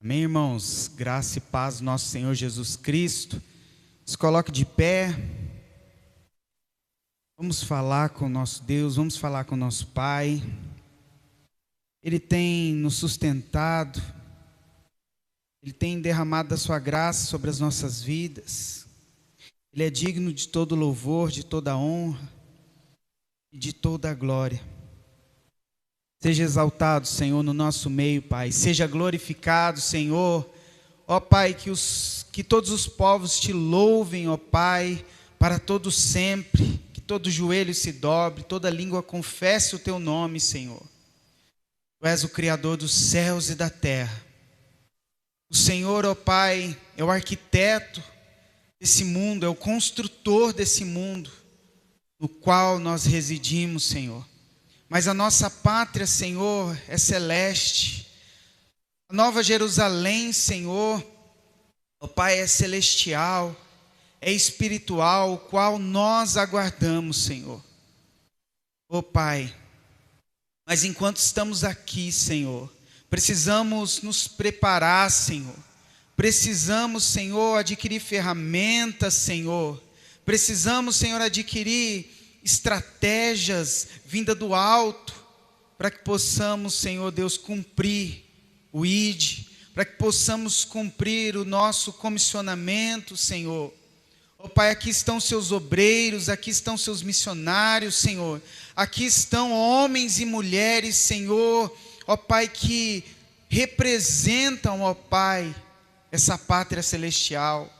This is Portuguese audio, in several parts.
Amém, irmãos? Graça e paz do nosso Senhor Jesus Cristo. Se coloque de pé. Vamos falar com o nosso Deus, vamos falar com o nosso Pai. Ele tem nos sustentado, Ele tem derramado a sua graça sobre as nossas vidas. Ele é digno de todo louvor, de toda honra e de toda glória. Seja exaltado, Senhor, no nosso meio, Pai. Seja glorificado, Senhor. Ó Pai, que todos os povos te louvem, ó Pai, para todo sempre. Que todo joelho se dobre, toda língua confesse o teu nome, Senhor. Tu és o Criador dos céus e da terra. O Senhor, ó Pai, é o arquiteto desse mundo, é o construtor desse mundo, no qual nós residimos, Senhor. Mas a nossa pátria, Senhor, é celeste. A Nova Jerusalém, Senhor, ó Pai, é celestial, é espiritual, o qual nós aguardamos, Senhor. Ó Pai, mas enquanto estamos aqui, Senhor, precisamos nos preparar, Senhor. Precisamos, Senhor, adquirir ferramentas, Senhor. Precisamos, Senhor, adquirir estratégias vinda do alto, para que possamos, Senhor Deus, cumprir o ID, para que possamos cumprir o nosso comissionamento, Senhor. Ó Pai, aqui estão seus obreiros, aqui estão seus missionários, Senhor. Aqui estão homens e mulheres, Senhor, ó Pai, que representam, ó Pai, essa pátria celestial.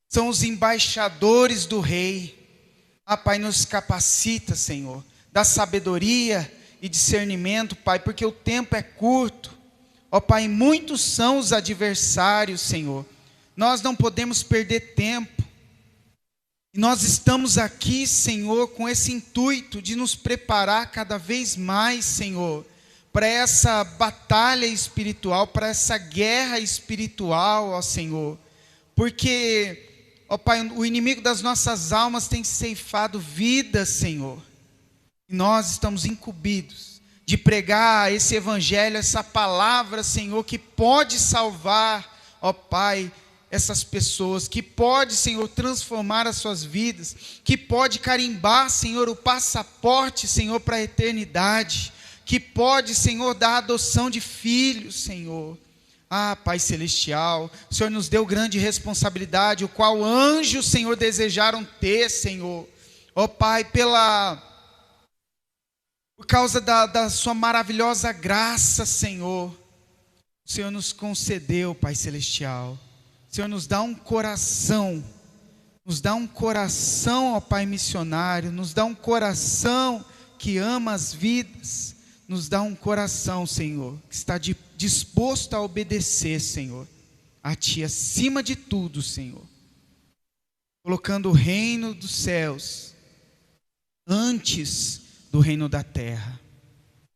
São os embaixadores do Rei. Ah, Pai, nos capacita, Senhor, dá sabedoria e discernimento, Pai, porque o tempo é curto. Ó Pai, muitos são os adversários, Senhor. Nós não podemos perder tempo. E nós estamos aqui, Senhor, com esse intuito de nos preparar cada vez mais, Senhor, para essa batalha espiritual, para essa guerra espiritual, ó Senhor. Porque, ó Pai, o inimigo das nossas almas tem ceifado vidas, Senhor. E nós estamos incumbidos de pregar esse evangelho, essa palavra, Senhor, que pode salvar, ó Pai, essas pessoas, que pode, Senhor, transformar as suas vidas, que pode carimbar, Senhor, o passaporte, Senhor, para a eternidade, que pode, Senhor, dar adoção de filhos, Senhor. Ah, Pai Celestial, o Senhor nos deu grande responsabilidade, o qual anjos, Senhor, desejaram ter, Senhor. Ó Pai, por causa da sua maravilhosa graça, Senhor, o Senhor nos concedeu, Pai Celestial. O Senhor nos dá um coração, ó Pai missionário, nos dá um coração que ama as vidas, nos dá um coração, Senhor, que está disposto a obedecer, Senhor, a Ti acima de tudo, Senhor, colocando o reino dos céus antes do reino da terra.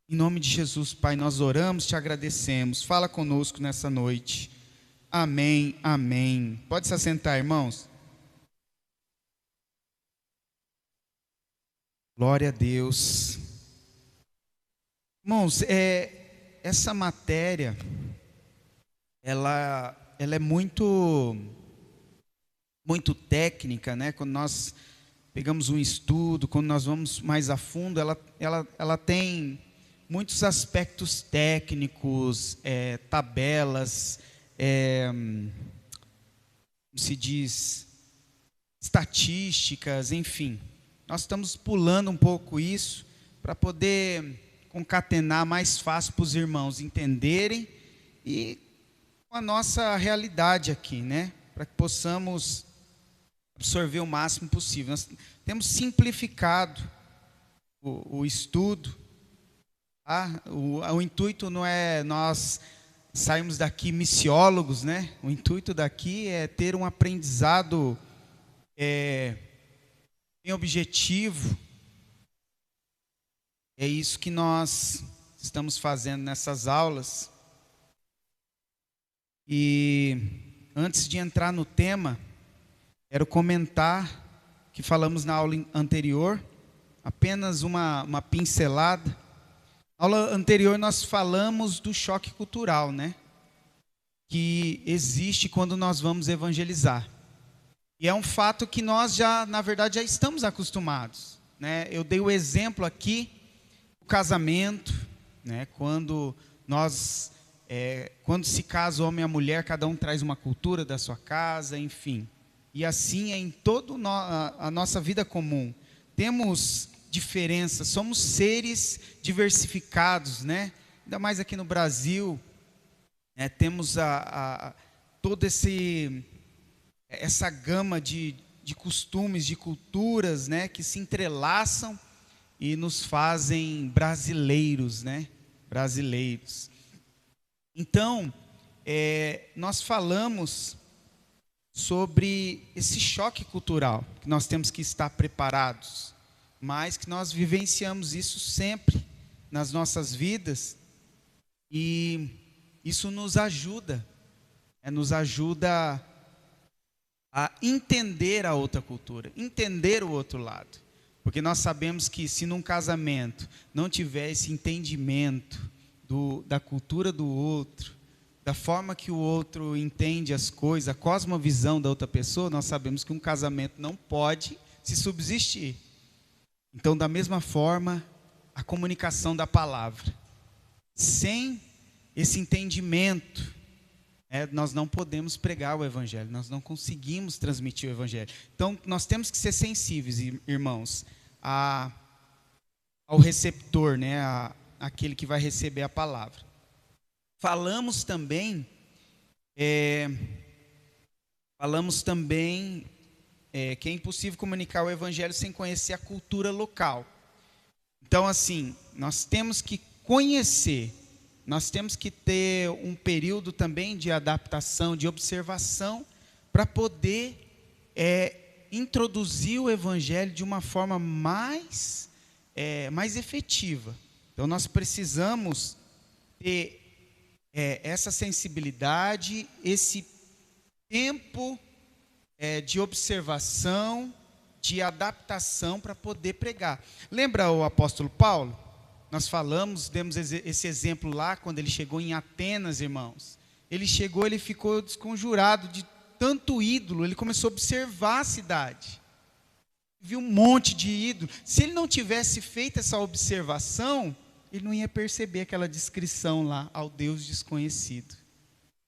Em nome de Jesus, Pai, nós oramos, Te agradecemos. Fala conosco nessa noite. Amém, amém. Pode se assentar, irmãos. Glória a Deus. Irmãos, essa matéria, ela é muito técnica, né? Quando nós pegamos um estudo, quando nós vamos mais a fundo, ela tem muitos aspectos técnicos, tabelas, como se diz, estatísticas, enfim. Nós estamos pulando um pouco isso para poder concatenar mais fácil para os irmãos entenderem e com a nossa realidade aqui, né? Para que possamos absorver o máximo possível. Nós temos simplificado o estudo. O intuito não é nós saímos daqui missiólogos, né? O intuito daqui é ter um aprendizado bem objetivo. É isso que nós estamos fazendo nessas aulas. E antes de entrar no tema, quero comentar que falamos na aula anterior, apenas uma pincelada. Na aula anterior nós falamos do choque cultural, né? que existe quando nós vamos evangelizar. E é um fato que nós já, na verdade, já estamos acostumados, né? Eu dei o exemplo aqui do casamento, né? Quando se casa o homem e a mulher, cada um traz uma cultura da sua casa, enfim. E assim é em toda a nossa vida comum. Temos diferenças, somos seres diversificados, né? Ainda mais aqui no Brasil, temos toda essa gama de costumes, de culturas, né? Que se entrelaçam e nos fazem brasileiros, né? Brasileiros. Então, nós falamos sobre esse choque cultural, que nós temos que estar preparados, mas que nós vivenciamos isso sempre nas nossas vidas, e isso nos ajuda a entender a outra cultura, entender o outro lado, porque nós sabemos que se num casamento não tiver esse entendimento da cultura do outro, da forma que o outro entende as coisas, a cosmovisão da outra pessoa, nós sabemos que um casamento não pode se subsistir. Então, da mesma forma, a comunicação da palavra. Sem esse entendimento, nós não podemos pregar o Evangelho, nós não conseguimos transmitir o Evangelho. Então, nós temos que ser sensíveis, irmãos, ao receptor, né, aquele que vai receber a palavra. Falamos também que é impossível comunicar o Evangelho sem conhecer a cultura local. Então, assim, nós temos que conhecer, nós temos que ter um período também de adaptação, de observação, para poder introduzir o Evangelho de uma forma mais efetiva. Então, nós precisamos ter essa sensibilidade, esse tempo de observação, de adaptação para poder pregar. Lembra o apóstolo Paulo? Nós demos esse exemplo lá, quando ele chegou em Atenas, irmãos. Ele ficou desconjurado de tanto ídolo, ele começou a observar a cidade. Viu um monte de ídolo. Se ele não tivesse feito essa observação, ele não ia perceber aquela descrição lá, ao Deus desconhecido.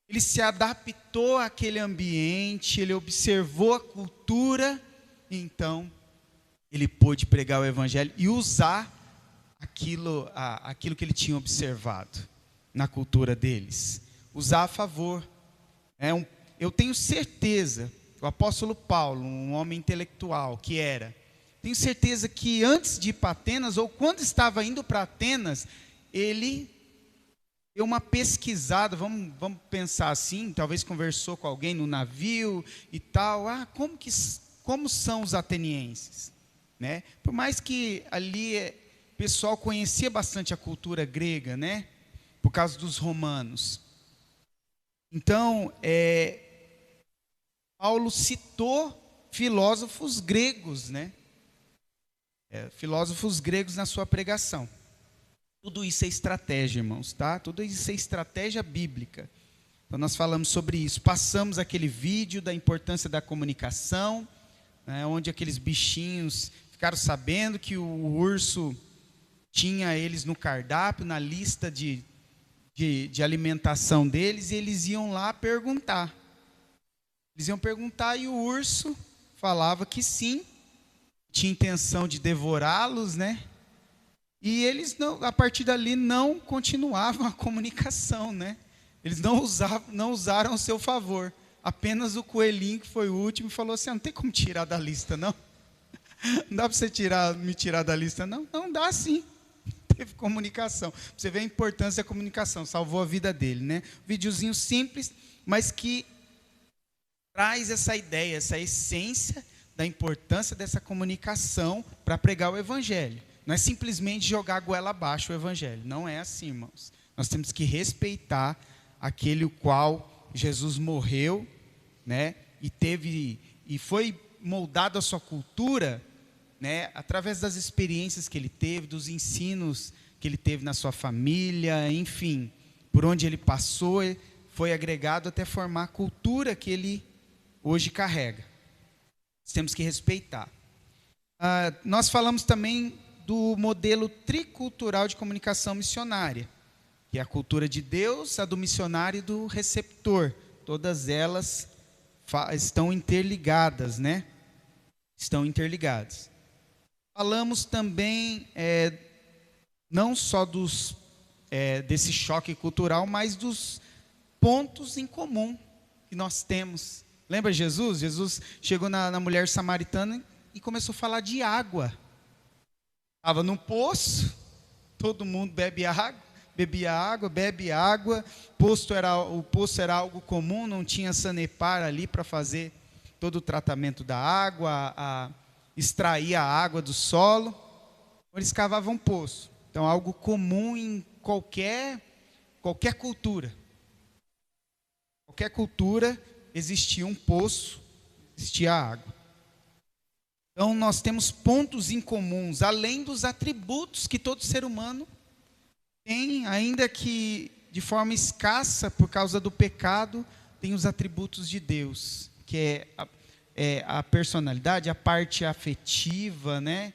Ele se adaptou àquele ambiente, ele observou a cultura, e então ele pôde pregar o Evangelho e usar aquilo que ele tinha observado na cultura deles. Usar a favor. Eu tenho certeza, o apóstolo Paulo, um homem intelectual que tenho certeza que antes de ir para Atenas, ou quando estava indo para Atenas, ele deu uma pesquisada, vamos pensar assim, talvez conversou com alguém no navio e tal, como são os atenienses, né? Por mais que ali o pessoal conhecia bastante a cultura grega, né? Por causa dos romanos. Então, Paulo citou filósofos gregos, né? Filósofos gregos na sua pregação. Tudo isso é estratégia, irmãos, tá? Tudo isso é estratégia bíblica. Então nós falamos sobre isso. Passamos aquele vídeo da importância da comunicação, né, onde aqueles bichinhos ficaram sabendo que o urso tinha eles no cardápio, na lista de alimentação deles, e eles iam lá perguntar. Eles iam perguntar e o urso falava que sim, tinha intenção de devorá-los, né? E eles, a partir dali, não continuavam a comunicação, né? Eles não usaram ao seu favor. Apenas o coelhinho, que foi o último, falou assim: não tem como tirar da lista, não? Não dá para você me tirar da lista, não? Não dá sim. Teve comunicação. Você vê a importância da comunicação, salvou a vida dele, né? Videozinho simples, mas que traz essa ideia, essa essência da importância dessa comunicação para pregar o Evangelho. Não é simplesmente jogar a goela abaixo o Evangelho. Não é assim, irmãos. Nós temos que respeitar aquele o qual Jesus morreu, né? E foi moldado a sua cultura, né? Através das experiências que ele teve, dos ensinos que ele teve na sua família, enfim, por onde ele passou, foi agregado até formar a cultura que ele hoje carrega. Nós temos que respeitar. Nós falamos também do modelo tricultural de comunicação missionária, que é a cultura de Deus, a do missionário e do receptor. Todas elas estão interligadas, né? Estão interligadas. Falamos também não só desse choque cultural, mas dos pontos em comum que nós temos. Lembra Jesus? Jesus chegou na mulher samaritana e começou a falar de água. Estava num poço, todo mundo bebia água, bebe água. O poço era algo comum, não tinha Sanepar ali para fazer todo o tratamento da água, extrair a água do solo. Eles cavavam um poço. Então, algo comum em qualquer cultura. Qualquer cultura existia um poço, existia água. Então, nós temos pontos em comuns, além dos atributos que todo ser humano tem, ainda que de forma escassa, por causa do pecado, tem os atributos de Deus, que é a personalidade, a parte afetiva, né?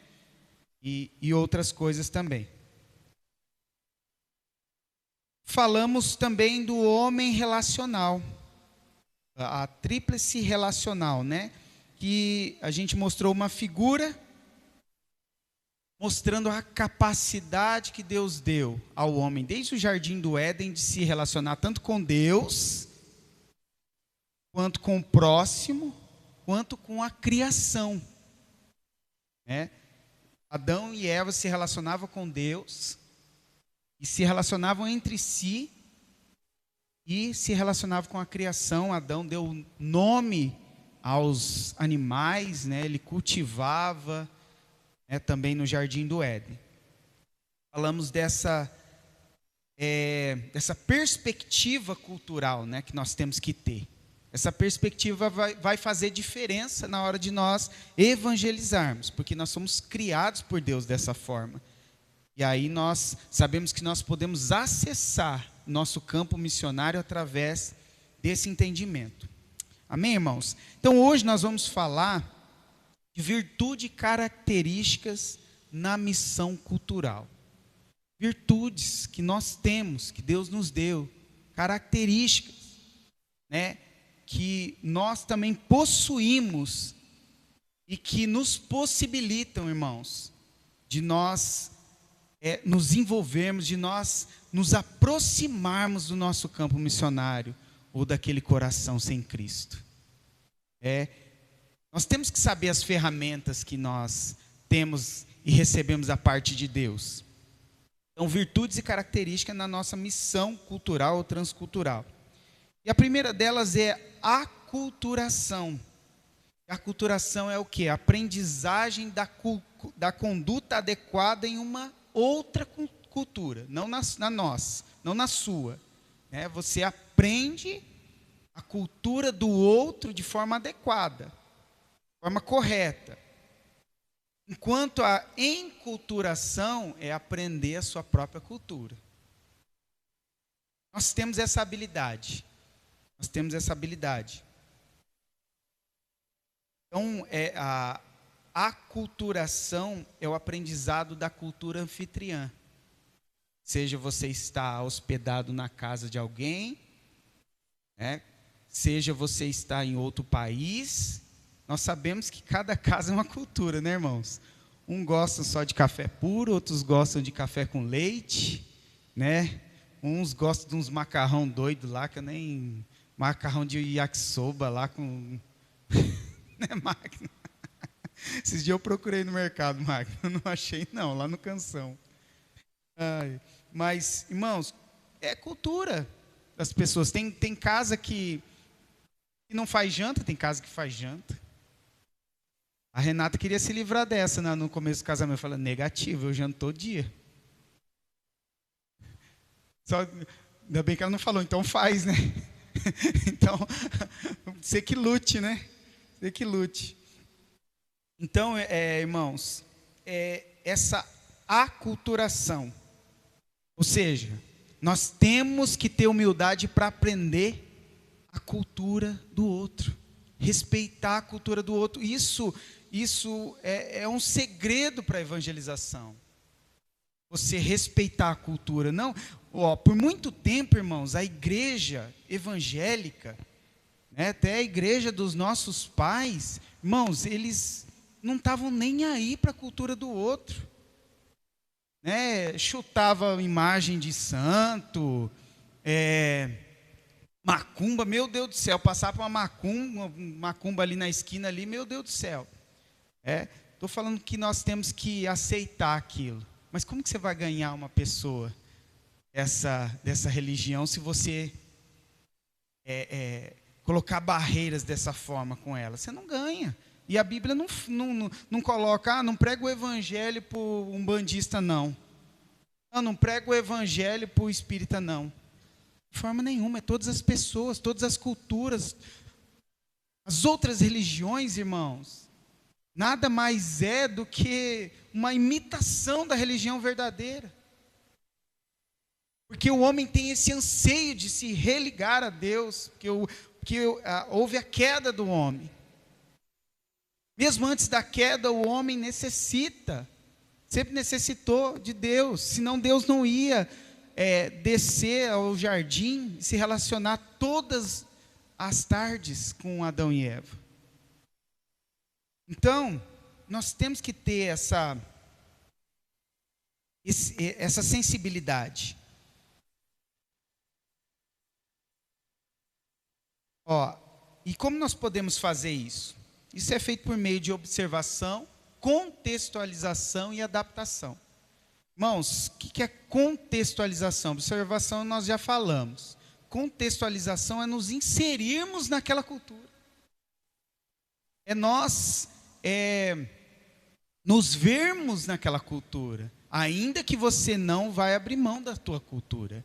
E outras coisas também. Falamos também do homem relacional, a tríplice relacional, né? Que a gente mostrou uma figura mostrando a capacidade que Deus deu ao homem, desde o jardim do Éden, de se relacionar tanto com Deus, quanto com o próximo, quanto com a criação. Adão e Eva se relacionavam com Deus, e se relacionavam entre si, e se relacionavam com a criação. Adão deu nome aos animais, né? Ele cultivava, também no jardim do Éden. Falamos dessa perspectiva cultural, né, que nós temos que ter. Essa perspectiva vai fazer diferença na hora de nós evangelizarmos, porque nós somos criados por Deus dessa forma. E aí nós sabemos que nós podemos acessar nosso campo missionário através desse entendimento. Amém, irmãos? Então hoje nós vamos falar de virtude e características na missão cultural. Virtudes que nós temos, que Deus nos deu, características, né, que nós também possuímos e que nos possibilitam, irmãos, de nós nos envolvermos, de nós nos aproximarmos do nosso campo missionário ou daquele coração sem Cristo. Nós temos que saber as ferramentas que nós temos e recebemos da parte de Deus. Então, virtudes e características na nossa missão cultural ou transcultural. E a primeira delas é a aculturação. A aculturação é o quê? A aprendizagem da conduta adequada em uma outra cultura, não na nossa, não na sua. Você aprende a cultura do outro de forma adequada, de forma correta. Enquanto a enculturação é aprender a sua própria cultura. Nós temos essa habilidade. Então, a aculturação é o aprendizado da cultura anfitriã. Seja você está hospedado na casa de alguém, seja você está em outro país, nós sabemos que cada casa é uma cultura, né, irmãos? Uns gostam só de café puro, outros gostam de café com leite, né? Uns gostam de uns macarrão doido lá, que eu nem... Macarrão de yakisoba lá com... né, Magno? Esses dias eu procurei no mercado, Magno, não achei não, lá no Canção. Mas, irmãos, é cultura das pessoas. Tem casa que não faz janta, tem casa que faz janta. A Renata queria se livrar dessa no começo do casamento. Eu falei, negativo, eu janto todo dia. Só, ainda bem que ela não falou, então faz, né? Então, você que lute, né? Você que lute. Então, irmãos, essa aculturação, ou seja, Nós temos que ter humildade para aprender a cultura do outro, respeitar a cultura do outro. Isso é um segredo para a evangelização. Você respeitar a cultura. Não, por muito tempo, irmãos, a igreja evangélica, né, até a igreja dos nossos pais, irmãos, eles não estavam nem aí para a cultura do outro, né? Chutava imagem de santo, macumba, meu Deus do céu, passar por uma macumba ali na esquina ali, meu Deus do céu. Estou falando que nós temos que aceitar aquilo. Mas como que você vai ganhar uma pessoa dessa religião se você colocar barreiras dessa forma com ela? Você não ganha. E a Bíblia não coloca, não prega o evangelho para o umbandista, não. Não prega o evangelho para o espírita, não. De forma nenhuma, é todas as pessoas, todas as culturas. As outras religiões, irmãos, nada mais é do que uma imitação da religião verdadeira. Porque o homem tem esse anseio de se religar a Deus, porque houve a queda do homem. Mesmo antes da queda, o homem sempre necessitou de Deus, senão Deus não ia descer ao jardim e se relacionar todas as tardes com Adão e Eva. Então, nós temos que ter essa sensibilidade. E como nós podemos fazer isso? Isso é feito por meio de observação, contextualização e adaptação. Irmãos, o que é contextualização? Observação nós já falamos. Contextualização é nos inserirmos naquela cultura. É nós nos vermos naquela cultura, ainda que você não vai abrir mão da tua cultura.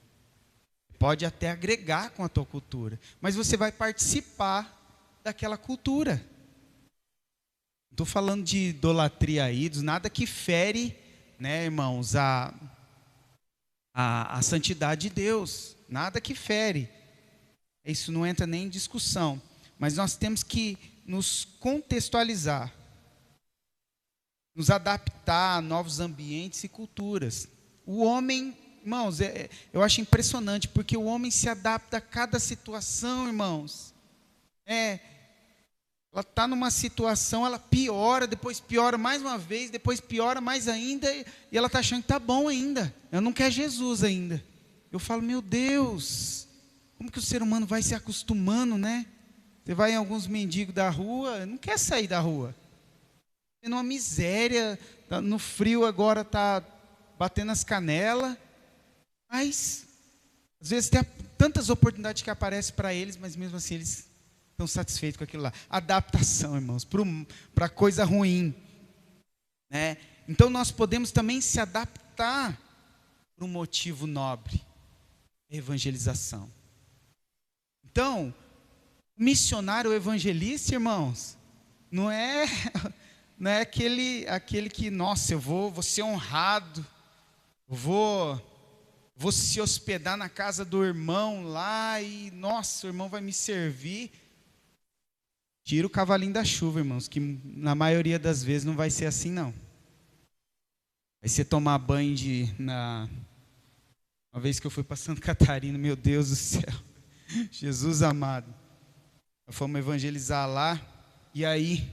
Pode até agregar com a tua cultura, mas você vai participar daquela cultura. Não estou falando de idolatria a ídolos, nada que fere, né, irmãos, a santidade de Deus, nada que fere. Isso não entra nem em discussão, mas nós temos que nos contextualizar, nos adaptar a novos ambientes e culturas. O homem, irmãos, eu acho impressionante, porque o homem se adapta a cada situação, irmãos. Ela está numa situação, ela piora, depois piora mais uma vez, depois piora mais ainda, e ela está achando que está bom ainda. Ela não quer Jesus ainda. Eu falo, meu Deus, como que o ser humano vai se acostumando, né? Você vai em alguns mendigos da rua, não quer sair da rua. Tem uma miséria, no frio agora está batendo as canelas, mas às vezes tem tantas oportunidades que aparecem para eles, mas mesmo assim eles estão satisfeitos com aquilo lá. Adaptação, irmãos, para coisa ruim, né? Então nós podemos também se adaptar para um motivo nobre, a evangelização. Então, o missionário, o evangelista, irmãos, não é aquele que, nossa, eu vou ser honrado, eu vou se hospedar na casa do irmão lá e, nossa, o irmão vai me servir. Tira o cavalinho da chuva, irmãos, que na maioria das vezes não vai ser assim, não. Vai ser tomar banho uma vez que eu fui para Santa Catarina, meu Deus do céu, Jesus amado. Nós fomos evangelizar lá, e aí,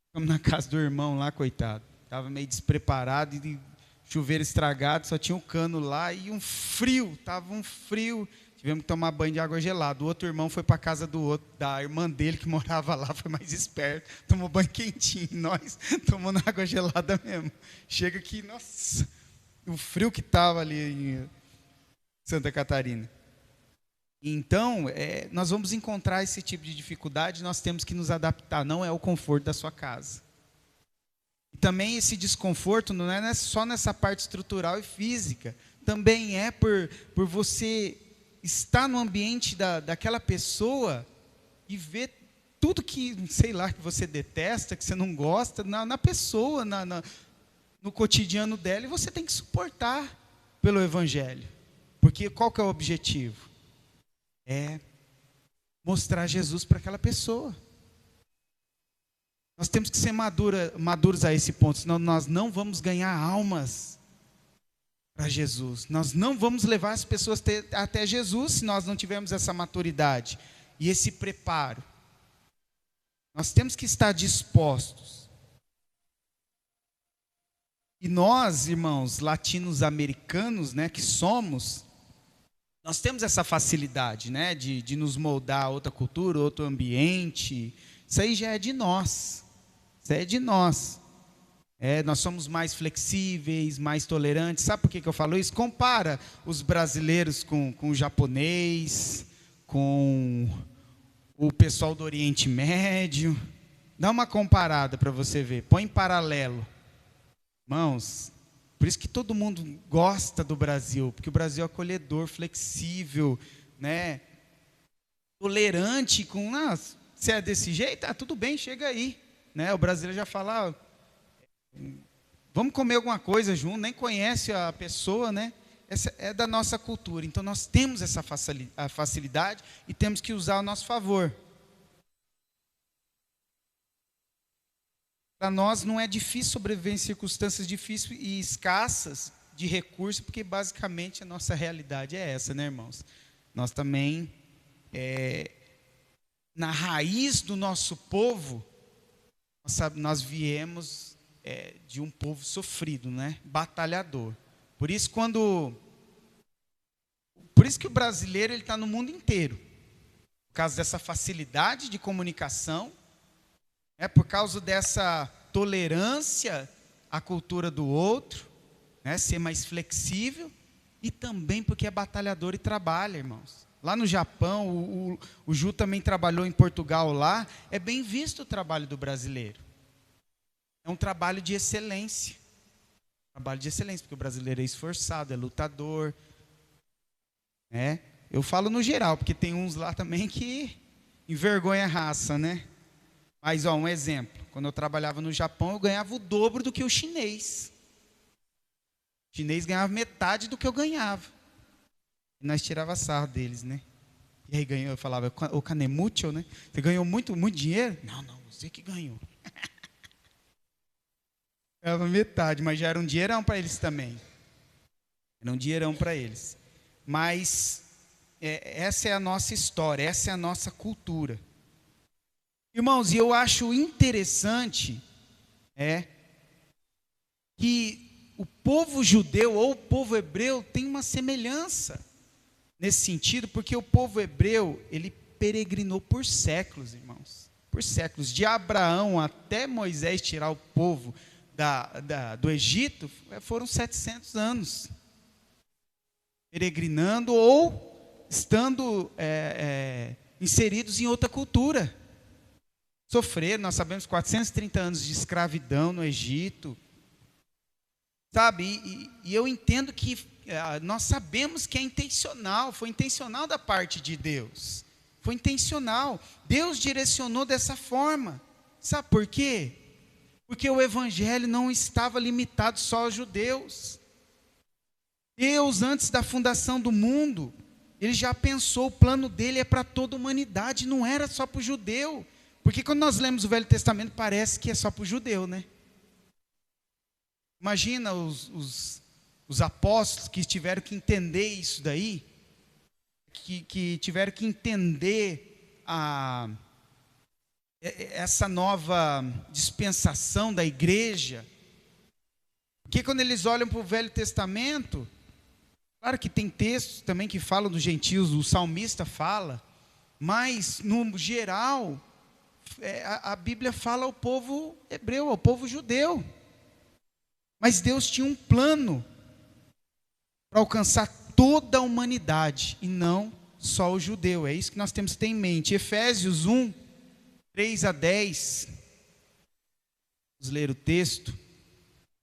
ficamos na casa do irmão lá, coitado. Estava meio despreparado, e chuveiro estragado, só tinha um cano lá, e estava um frio. Tivemos que tomar banho de água gelada. O outro irmão foi para a casa da irmã dele, que morava lá, foi mais esperto. Tomou banho quentinho. Nós tomando água gelada mesmo. Chega aqui, nossa, o frio que estava ali em Santa Catarina. Então, nós vamos encontrar esse tipo de dificuldade, nós temos que nos adaptar. Não é o conforto da sua casa. E também esse desconforto não é só nessa parte estrutural e física. Também é por você estar no ambiente daquela pessoa e ver tudo que, sei lá, que você detesta, que você não gosta, na pessoa, no cotidiano dela, e você tem que suportar pelo Evangelho. Porque qual que é o objetivo? É mostrar Jesus para aquela pessoa. Nós temos que ser maduros a esse ponto, senão nós não vamos ganhar almas para Jesus. Nós não vamos levar as pessoas até Jesus se nós não tivermos essa maturidade e esse preparo. Nós temos que estar dispostos. E nós, irmãos latinos-americanos, né, que somos, nós temos essa facilidade, né, de nos moldar a outra cultura, outro ambiente. Isso aí já é de nós. Isso aí é de nós. Nós somos mais flexíveis, mais tolerantes. Sabe por que eu falo isso? Compara os brasileiros com o japonês, com o pessoal do Oriente Médio. Dá uma comparada para você ver. Põe em paralelo. Irmãos, por isso que todo mundo gosta do Brasil, porque o Brasil é acolhedor, flexível, né? Tolerante, se é desse jeito, tudo bem, chega aí, né? O brasileiro já fala, vamos comer alguma coisa junto, nem conhece a pessoa, né? Essa é da nossa cultura, então nós temos essa facilidade e temos que usar ao nosso favor. Para nós não é difícil sobreviver em circunstâncias difíceis e escassas de recursos, porque basicamente a nossa realidade é essa, né, irmãos? Nós também, na raiz do nosso povo, nós viemos de um povo sofrido, né? Batalhador. Por isso que o brasileiro está no mundo inteiro, por causa dessa facilidade de comunicação, por causa dessa tolerância à cultura do outro, né, ser mais flexível, e também porque é batalhador e trabalha, irmãos. Lá no Japão, o Ju também trabalhou em Portugal lá, é bem visto o trabalho do brasileiro. É um trabalho de excelência. Trabalho de excelência, porque o brasileiro é esforçado, é lutador. Né? Eu falo no geral, porque tem uns lá também que envergonha a raça, né? Mas, um exemplo. Quando eu trabalhava no Japão, eu ganhava o dobro do que o chinês. O chinês ganhava metade do que eu ganhava. E nós tirava sarro deles, né? E aí eu falava, o canemucho, né? Você ganhou muito, muito dinheiro? Não, você que ganhou. Ganhava metade, mas já era um dinheirão para eles também. Era um dinheirão para eles. Mas essa é a nossa história, essa é a nossa cultura. Irmãos, e eu acho interessante que o povo judeu ou o povo hebreu tem uma semelhança nesse sentido, porque o povo hebreu, ele peregrinou por séculos, irmãos, por séculos, de Abraão até Moisés tirar o povo do Egito, foram 700 anos, peregrinando ou estando inseridos em outra cultura. Sofreram, nós sabemos, 430 anos de escravidão no Egito, sabe, e eu entendo que nós sabemos que é intencional, foi intencional da parte de Deus, foi intencional, Deus direcionou dessa forma, sabe por quê? Porque o evangelho não estava limitado só aos judeus. Deus, antes da fundação do mundo, Ele já pensou, o plano dele é para toda a humanidade, não era só para o judeu. Porque quando nós lemos o Velho Testamento, parece que é só para o judeu, né? Imagina os apóstolos que tiveram que entender isso daí, que tiveram que entender essa nova dispensação da igreja. Porque quando eles olham para o Velho Testamento, claro que tem textos também que falam dos gentios, o salmista fala, mas no geral, a Bíblia fala ao povo hebreu, ao povo judeu. Mas Deus tinha um plano para alcançar toda a humanidade e não só o judeu. É isso que nós temos que ter em mente. Efésios 1, 3 a 10. Vamos ler o texto.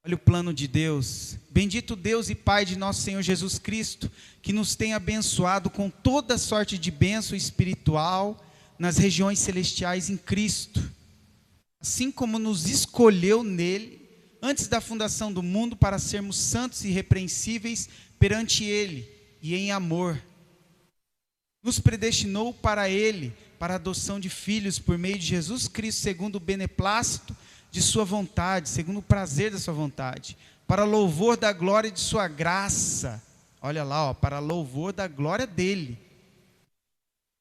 Olha o plano de Deus. Bendito Deus e Pai de nosso Senhor Jesus Cristo, que nos tem abençoado com toda sorte de bênção espiritual nas regiões celestiais em Cristo, assim como nos escolheu nele, antes da fundação do mundo, para sermos santos e irrepreensíveis perante Ele, e em amor. Nos predestinou para Ele, para a adoção de filhos por meio de Jesus Cristo, segundo o beneplácito de sua vontade, segundo o prazer da sua vontade, para louvor da glória de sua graça. Olha lá, para louvor da glória dele,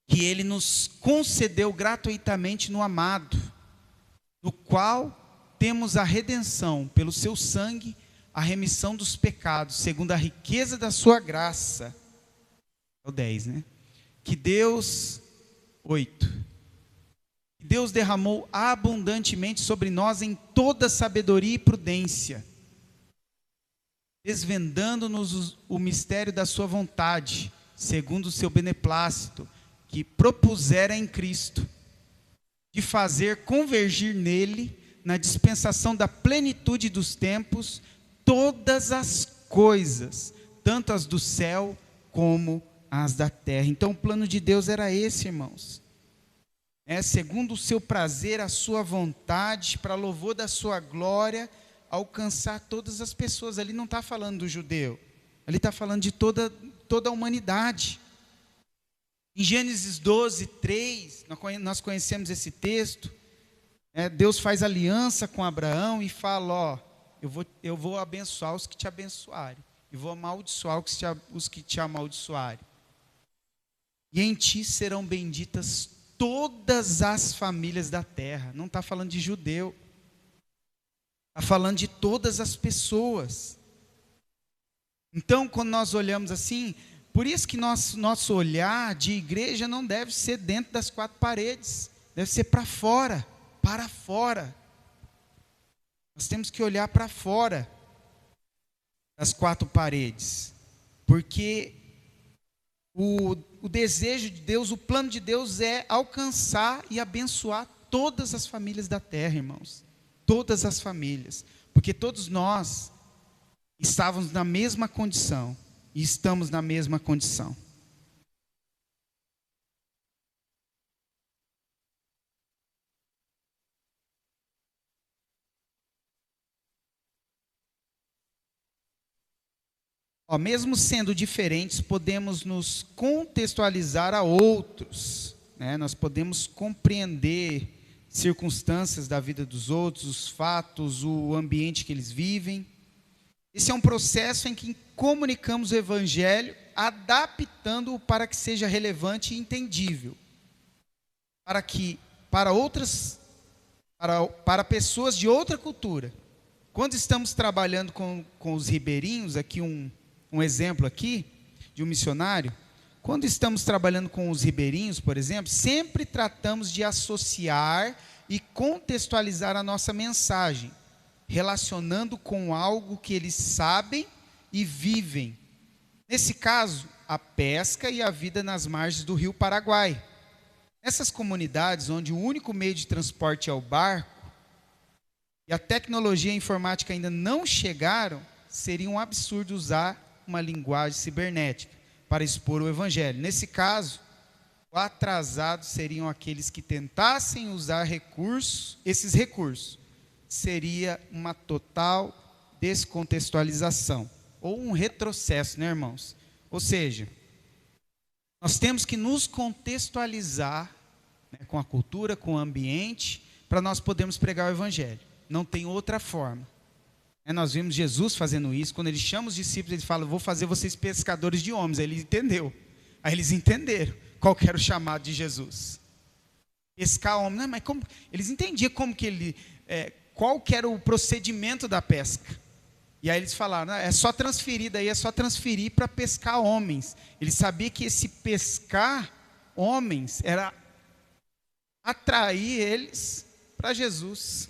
que ele nos concedeu gratuitamente no amado, no qual temos a redenção pelo seu sangue, a remissão dos pecados, segundo a riqueza da sua graça. É o 10, né? Que Deus, 8, que Deus derramou abundantemente sobre nós em toda sabedoria e prudência, desvendando-nos o mistério da sua vontade, segundo o seu beneplácito, que propusera em Cristo, de fazer convergir nele, na dispensação da plenitude dos tempos, todas as coisas, tanto as do céu como as da terra. Então o plano de Deus era esse, irmãos. Segundo o seu prazer, a sua vontade, para louvor da sua glória, alcançar todas as pessoas. Ali não está falando do judeu, ali está falando de toda a humanidade. Em Gênesis 12, 3, nós conhecemos esse texto. Deus faz aliança com Abraão e fala: eu vou abençoar os que te abençoarem, e vou amaldiçoar os que te amaldiçoarem. E em ti serão benditas todas as famílias da terra. Não está falando de judeu, está falando de todas as pessoas. Então, quando nós olhamos assim, por isso que nosso olhar de igreja não deve ser dentro das quatro paredes, deve ser para fora, para fora. Nós temos que olhar para fora das quatro paredes, porque o desejo de Deus, o plano de Deus é alcançar e abençoar todas as famílias da terra, irmãos. Todas as famílias, porque todos nós estávamos na mesma condição e estamos na mesma condição. Mesmo sendo diferentes, podemos nos contextualizar a outros, né? Nós podemos compreender circunstâncias da vida dos outros, os fatos, o ambiente que eles vivem. Esse é um processo em que comunicamos o Evangelho, adaptando-o para que seja relevante e entendível, para pessoas de outra cultura. Quando estamos trabalhando com os ribeirinhos, aqui um exemplo aqui de um missionário, quando estamos trabalhando com os ribeirinhos, por exemplo, sempre tratamos de associar e contextualizar a nossa mensagem, relacionando com algo que eles sabem e vivem. Nesse caso, a pesca e a vida nas margens do rio Paraguai. Nessas comunidades onde o único meio de transporte é o barco, e a tecnologia e a informática ainda não chegaram, seria um absurdo usar uma linguagem cibernética para expor o Evangelho. Nesse caso, o atrasado seriam aqueles que tentassem usar esses recursos. Seria uma total descontextualização, ou um retrocesso, né, irmãos? Ou seja, nós temos que nos contextualizar, né, com a cultura, com o ambiente, para nós podermos pregar o Evangelho. Não tem outra forma. Nós vimos Jesus fazendo isso. Quando ele chama os discípulos, ele fala: vou fazer vocês pescadores de homens. Aí ele entendeu. Aí eles entenderam qual que era o chamado de Jesus. Pescar homens. Não, mas como? Eles entendiam qual que era o procedimento da pesca. E aí eles falaram: é só transferir, daí é só transferir para pescar homens. Ele sabia que esse pescar homens era atrair eles para Jesus.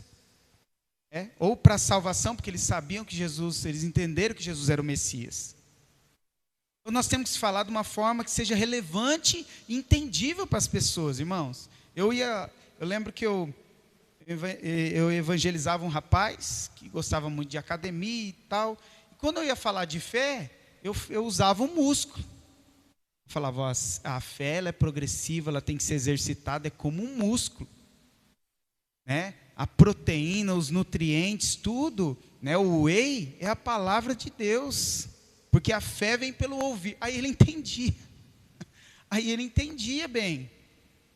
Ou para a salvação, porque eles sabiam que eles entenderam que Jesus era o Messias. Então nós temos que falar de uma forma que seja relevante e entendível para as pessoas, irmãos. Eu lembro que eu evangelizava um rapaz que gostava muito de academia e tal. E quando eu ia falar de fé, eu usava um músculo. Eu falava: a fé ela é progressiva, ela tem que ser exercitada, é como um músculo, né? A proteína, os nutrientes, tudo, né? O whey é a palavra de Deus. porque a fé vem pelo ouvir. Aí ele entendia. Aí ele entendia bem.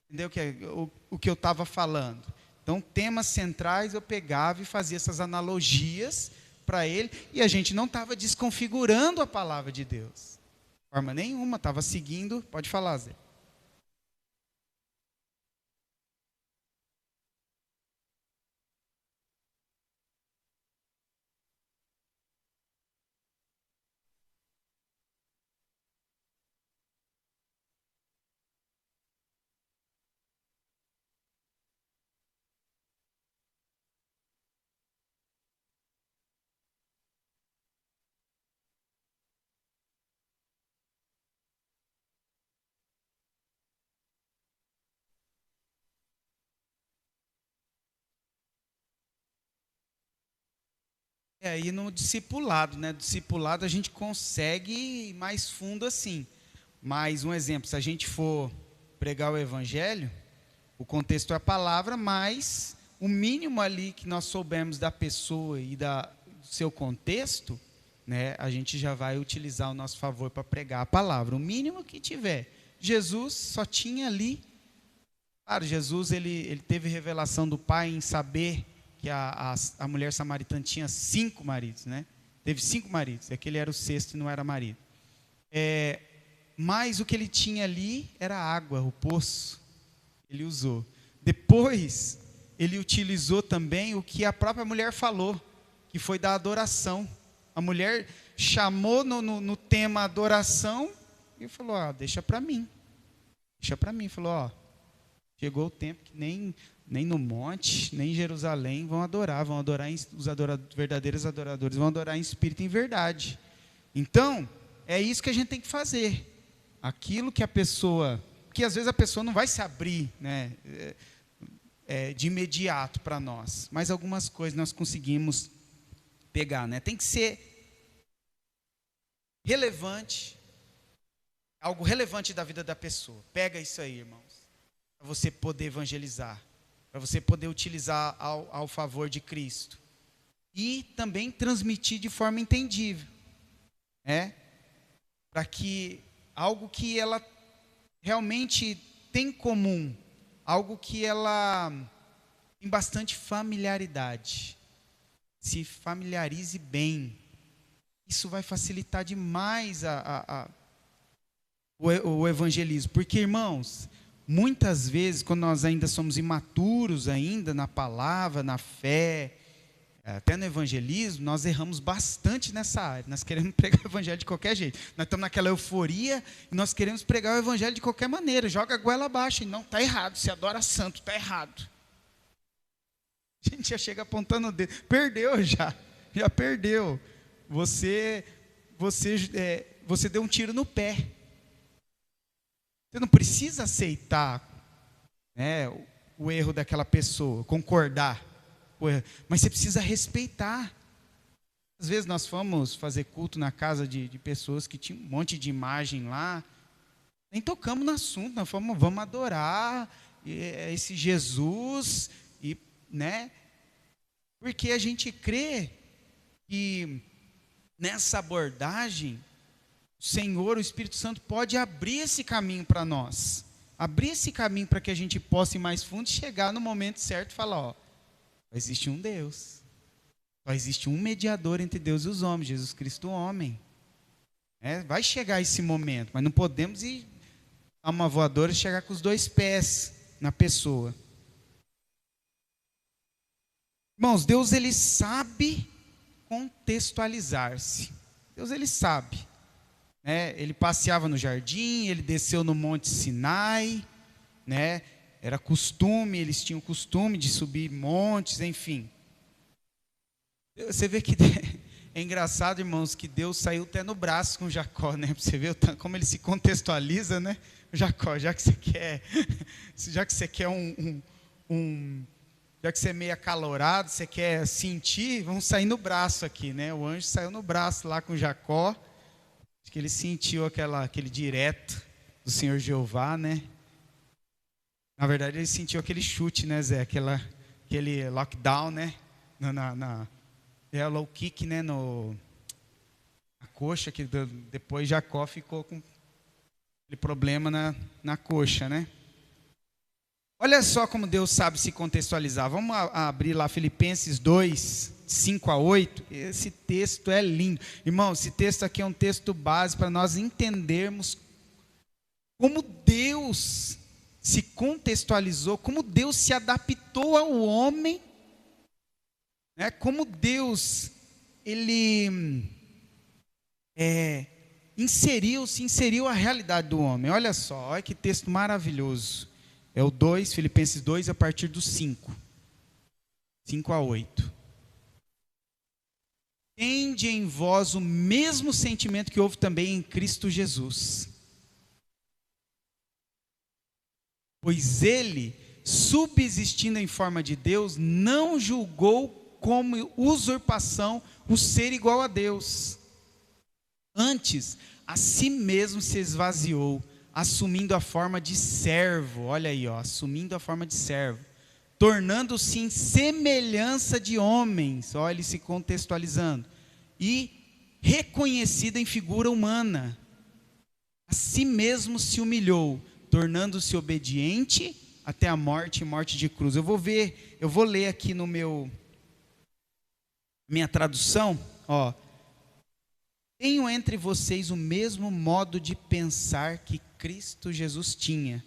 Entendeu o que eu estava falando? Então, temas centrais eu pegava e fazia essas analogias para ele, e a gente não estava desconfigurando a palavra de Deus. De forma nenhuma, estava seguindo. Pode falar, Zé. E no discipulado, né? Discipulado a gente consegue ir mais fundo assim. Mas um exemplo, se a gente for pregar o evangelho, o contexto é a palavra, mas o mínimo ali que nós soubemos da pessoa e do seu contexto, né? A gente já vai utilizar ao nosso favor para pregar a palavra. O mínimo que tiver. Jesus só tinha ali. Claro, Jesus ele teve revelação do Pai em saber que a mulher samaritana tinha 5 maridos, né? Teve 5 maridos, e aquele era o sexto e não era marido. Mas o que ele tinha ali era água, o poço. Ele usou. Depois, ele utilizou também o que a própria mulher falou, que foi da adoração. A mulher chamou no tema adoração e falou: deixa para mim. Deixa para mim. Falou: chegou o tempo que nem no monte, nem em Jerusalém vão adorar os verdadeiros adoradores vão adorar em espírito e em verdade. Então, é isso que a gente tem que fazer. Aquilo que a pessoa, porque às vezes a pessoa não vai se abrir, né, de imediato para nós, mas algumas coisas nós conseguimos pegar, né? Tem que ser relevante, algo relevante da vida da pessoa. Pega isso aí, irmãos, para você poder evangelizar, para você poder utilizar ao favor de Cristo. E também transmitir de forma entendível. Para que algo que ela realmente tem em comum, algo que ela tem bastante familiaridade, se familiarize bem. Isso vai facilitar demais o evangelismo. Porque, irmãos, muitas vezes, quando nós ainda somos imaturos ainda na palavra, na fé, até no evangelismo, nós erramos bastante nessa área. Nós queremos pregar o evangelho de qualquer jeito. Nós estamos naquela euforia e nós queremos pregar o evangelho de qualquer maneira. Joga a goela abaixo. E não, está errado. Se adora santo, está errado. A gente já chega apontando o dedo. Perdeu já. Já perdeu. Você deu um tiro no pé. Você não precisa aceitar, né, o erro daquela pessoa, concordar, mas você precisa respeitar. Às vezes nós fomos fazer culto na casa de pessoas que tinham um monte de imagem lá, nem tocamos no assunto, nós vamos adorar esse Jesus, né, porque a gente crê que nessa abordagem o Senhor, o Espírito Santo pode abrir esse caminho para nós, abrir esse caminho para que a gente possa ir mais fundo e chegar no momento certo e falar: só existe um Deus, só existe um mediador entre Deus e os homens, Jesus Cristo, o homem. Vai chegar esse momento, mas não podemos ir a uma voadora e chegar com os 2 pés na pessoa. Irmãos, Deus ele sabe contextualizar-se. Deus ele sabe. Ele passeava no jardim, ele desceu no Monte Sinai, né? Era costume, eles tinham costume de subir montes, enfim. Você vê que é engraçado, irmãos, que Deus saiu até no braço com Jacó, né? Você vê como ele se contextualiza, né? Jacó, já que você quer já que você é meio acalorado, você quer sentir, vamos sair no braço aqui, né? O anjo saiu no braço lá com Jacó. Acho que ele sentiu aquele direto do Senhor Jeová, né? Na verdade, ele sentiu aquele chute, né, Zé? Aquele lockdown, né? Low kick, né? A coxa, que depois Jacó ficou com aquele problema na coxa, né? Olha só como Deus sabe se contextualizar. Vamos abrir lá Filipenses 2, 5 a 8. Esse texto é lindo. Irmão, esse texto aqui é um texto base para nós entendermos como Deus se contextualizou, como Deus se adaptou ao homem, né? Como Deus, ele inseriu a realidade do homem. Olha só, olha que texto maravilhoso. É o 2, Filipenses 2, a partir do 5 a 8. Tende em vós o mesmo sentimento que houve também em Cristo Jesus. Pois ele, subsistindo em forma de Deus, não julgou como usurpação o ser igual a Deus. Antes, a si mesmo se esvaziou, assumindo a forma de servo. Olha aí, assumindo a forma de servo, tornando-se em semelhança de homens. Olha ele se contextualizando. E reconhecido em figura humana, a si mesmo se humilhou, tornando-se obediente até a morte e morte de cruz. Eu vou ler aqui no minha tradução, tenho entre vocês o mesmo modo de pensar que Cristo Jesus tinha.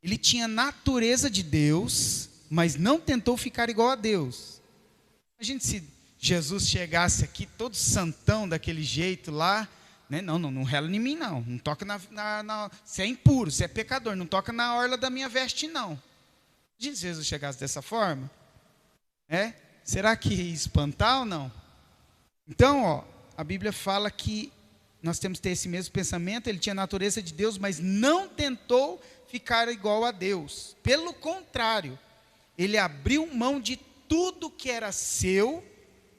Ele tinha natureza de Deus, mas não tentou ficar igual a Deus. Imagina se Jesus chegasse aqui todo santão daquele jeito lá, né? Não rela em mim não, não toca se é impuro, se é pecador, não toca na orla da minha veste não. Imagina se Jesus chegasse dessa forma, será que ia espantar ou não? Então, a Bíblia fala que nós temos que ter esse mesmo pensamento. Ele tinha a natureza de Deus, mas não tentou ficar igual a Deus. Pelo contrário, ele abriu mão de tudo que era seu,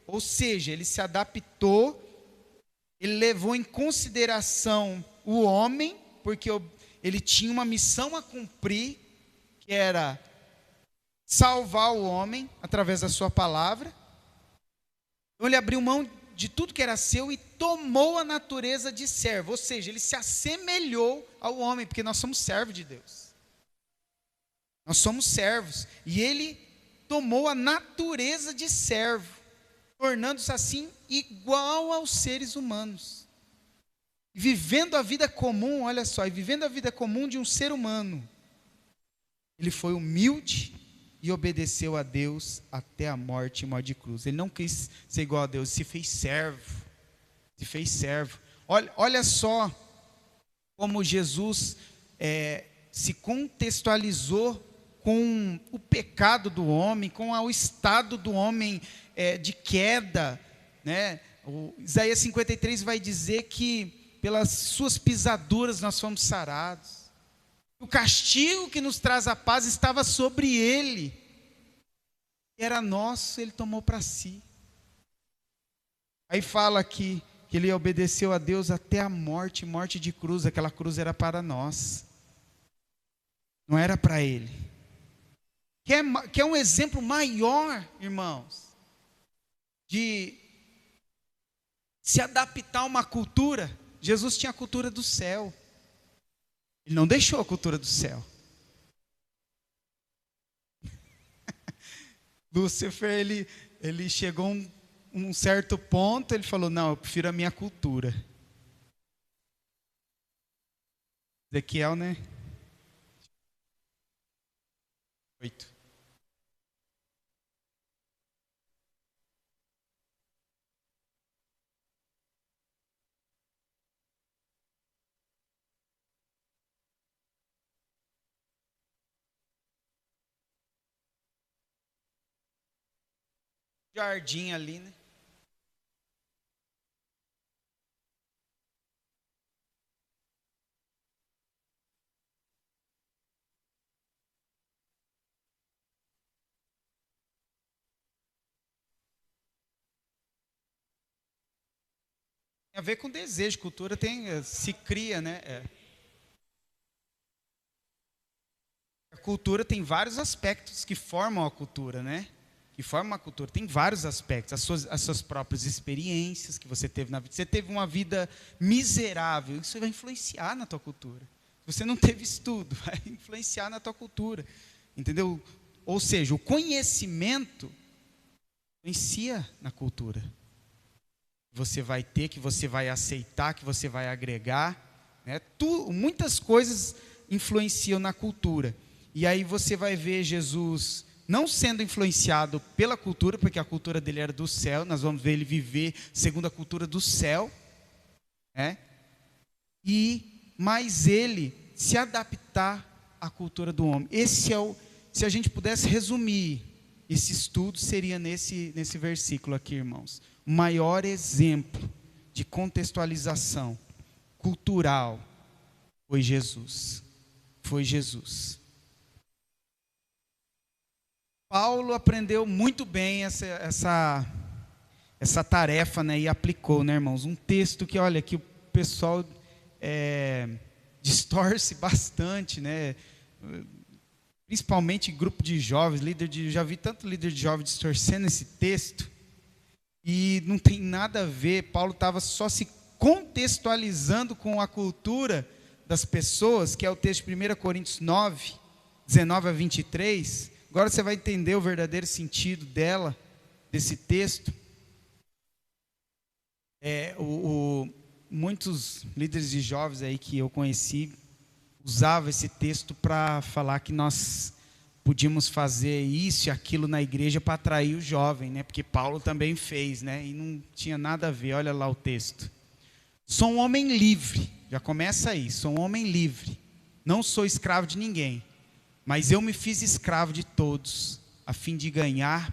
ou seja, ele se adaptou, ele levou em consideração o homem, porque ele tinha uma missão a cumprir, que era salvar o homem através da sua palavra. Então ele abriu mão de tudo que era seu e tomou a natureza de servo, ou seja, ele se assemelhou ao homem, porque nós somos servos de Deus. Nós somos servos, e ele tomou a natureza de servo, tornando-se assim igual aos seres humanos. Vivendo a vida comum, olha só, vivendo a vida comum de um ser humano, ele foi humilde e obedeceu a Deus até a morte e morte de cruz. Ele não quis ser igual a Deus, se fez servo. Se fez servo. Olha só como Jesus se contextualizou com o pecado do homem, com o estado do homem de queda, né? Isaías 53 vai dizer que pelas suas pisaduras nós fomos sarados. O castigo que nos traz a paz estava sobre ele. Era nosso, ele tomou para si. Aí fala aqui que ele obedeceu a Deus até a morte, morte de cruz. Aquela cruz era para nós, não era para ele. Quer um exemplo maior, irmãos, de se adaptar a uma cultura? Jesus tinha a cultura do céu. Ele não deixou a cultura do céu. Lúcifer, ele chegou a um certo ponto, ele falou, não, eu prefiro a minha cultura. Ezequiel, né? 8. Jardim ali, né? Tem a ver com desejo, cultura se cria, né? A cultura tem vários aspectos que formam a cultura, né? que forma uma cultura, tem vários aspectos, as suas próprias experiências que você teve na vida. Você teve uma vida miserável, isso vai influenciar na tua cultura. Se você não teve estudo, vai influenciar na tua cultura, entendeu? Ou seja, o conhecimento influencia na cultura. Você vai ter, que você vai aceitar, que você vai agregar, né? Muitas coisas influenciam na cultura. E aí você vai ver Jesus não sendo influenciado pela cultura, porque a cultura dele era do céu, nós vamos ver ele viver segundo a cultura do céu, né? Mas ele se adaptar à cultura do homem. Se a gente pudesse resumir esse estudo, seria nesse versículo aqui, irmãos. O maior exemplo de contextualização cultural foi Jesus. Foi Jesus. Paulo aprendeu muito bem essa tarefa, né, e aplicou, né, irmãos? Um texto que, olha, que o pessoal distorce bastante, né? Principalmente grupo de jovens, já vi tanto líder de jovens distorcendo esse texto, e não tem nada a ver. Paulo estava só se contextualizando com a cultura das pessoas, que é o texto de 1 Coríntios 9, 19 a 23, agora você vai entender o verdadeiro sentido desse texto. Muitos líderes de jovens aí que eu conheci, usavam esse texto para falar que nós podíamos fazer isso e aquilo na igreja para atrair o jovem, né? Porque Paulo também fez, né? E não tinha nada a ver. Olha lá o texto. Sou um homem livre, já começa aí, sou um homem livre, não sou escravo de ninguém, mas eu me fiz escravo de todos, a fim de ganhar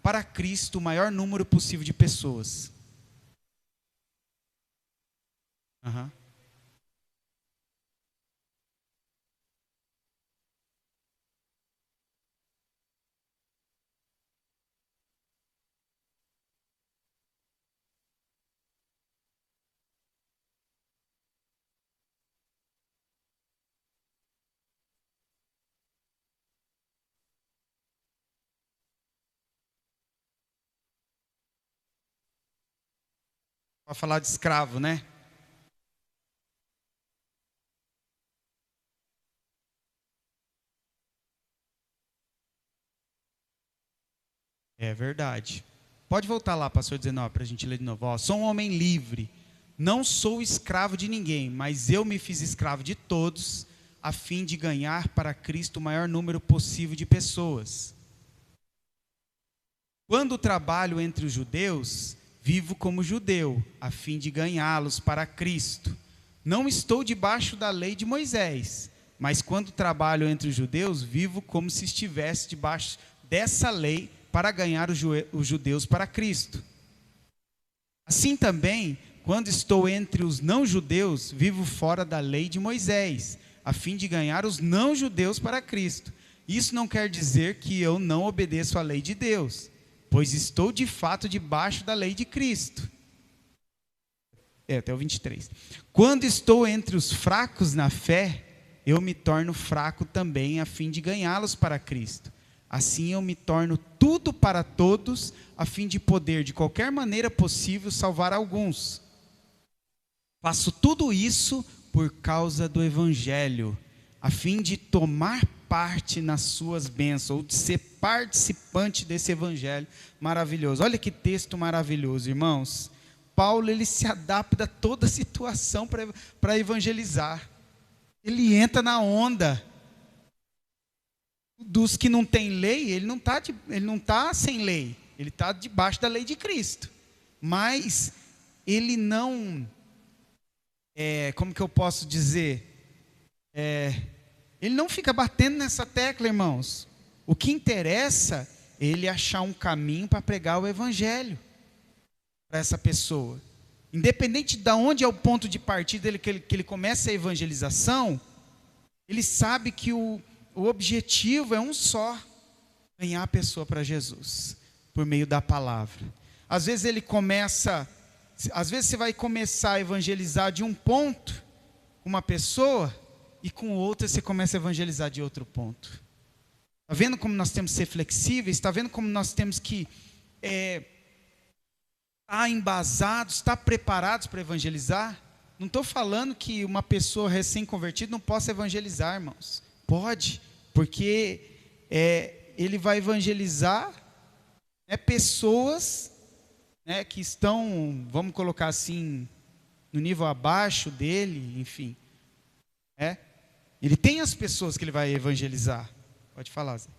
para Cristo o maior número possível de pessoas. Para falar de escravo, né? É verdade. Pode voltar lá, pastor 19, para a gente ler de novo. Ó, sou um homem livre, não sou escravo de ninguém, mas eu me fiz escravo de todos, a fim de ganhar para Cristo o maior número possível de pessoas. Quando trabalho entre os judeus, vivo como judeu, a fim de ganhá-los para Cristo. Não estou debaixo da lei de Moisés, mas quando trabalho entre os judeus, vivo como se estivesse debaixo dessa lei, para ganhar os judeus para Cristo. Assim também, quando estou entre os não-judeus, vivo fora da lei de Moisés, a fim de ganhar os não-judeus para Cristo. Isso não quer dizer que eu não obedeço à lei de Deus, pois estou de fato debaixo da lei de Cristo. Até o 23. Quando estou entre os fracos na fé, eu me torno fraco também, a fim de ganhá-los para Cristo. Assim eu me torno tudo para todos, a fim de poder, de qualquer maneira possível, salvar alguns. Faço tudo isso por causa do Evangelho, a fim de tomar parte nas suas bênçãos, ou de ser participante desse Evangelho maravilhoso. Olha que texto maravilhoso, irmãos. Paulo, ele se adapta a toda situação para evangelizar. Ele entra na onda dos que não têm lei. Ele não está sem lei, ele está debaixo da lei de Cristo, mas ele não, como que eu posso dizer, ele não fica batendo nessa tecla, irmãos. O que interessa é ele achar um caminho para pregar o Evangelho para essa pessoa, independente de onde é o ponto de partida dele, que ele começa a evangelização. Ele sabe que o objetivo é um só: ganhar a pessoa para Jesus, por meio da palavra. Às vezes você vai começar a evangelizar de um ponto, uma pessoa, e com outra você começa a evangelizar de outro ponto. Está vendo como nós temos que ser flexíveis? Está vendo como nós temos que estar embasados, estar preparados para evangelizar? Não estou falando que uma pessoa recém-convertida não possa evangelizar, irmãos. Pode, porque ele vai evangelizar pessoas que estão, vamos colocar assim, no nível abaixo dele, enfim. Ele tem as pessoas que ele vai evangelizar. Pode falar, Zé.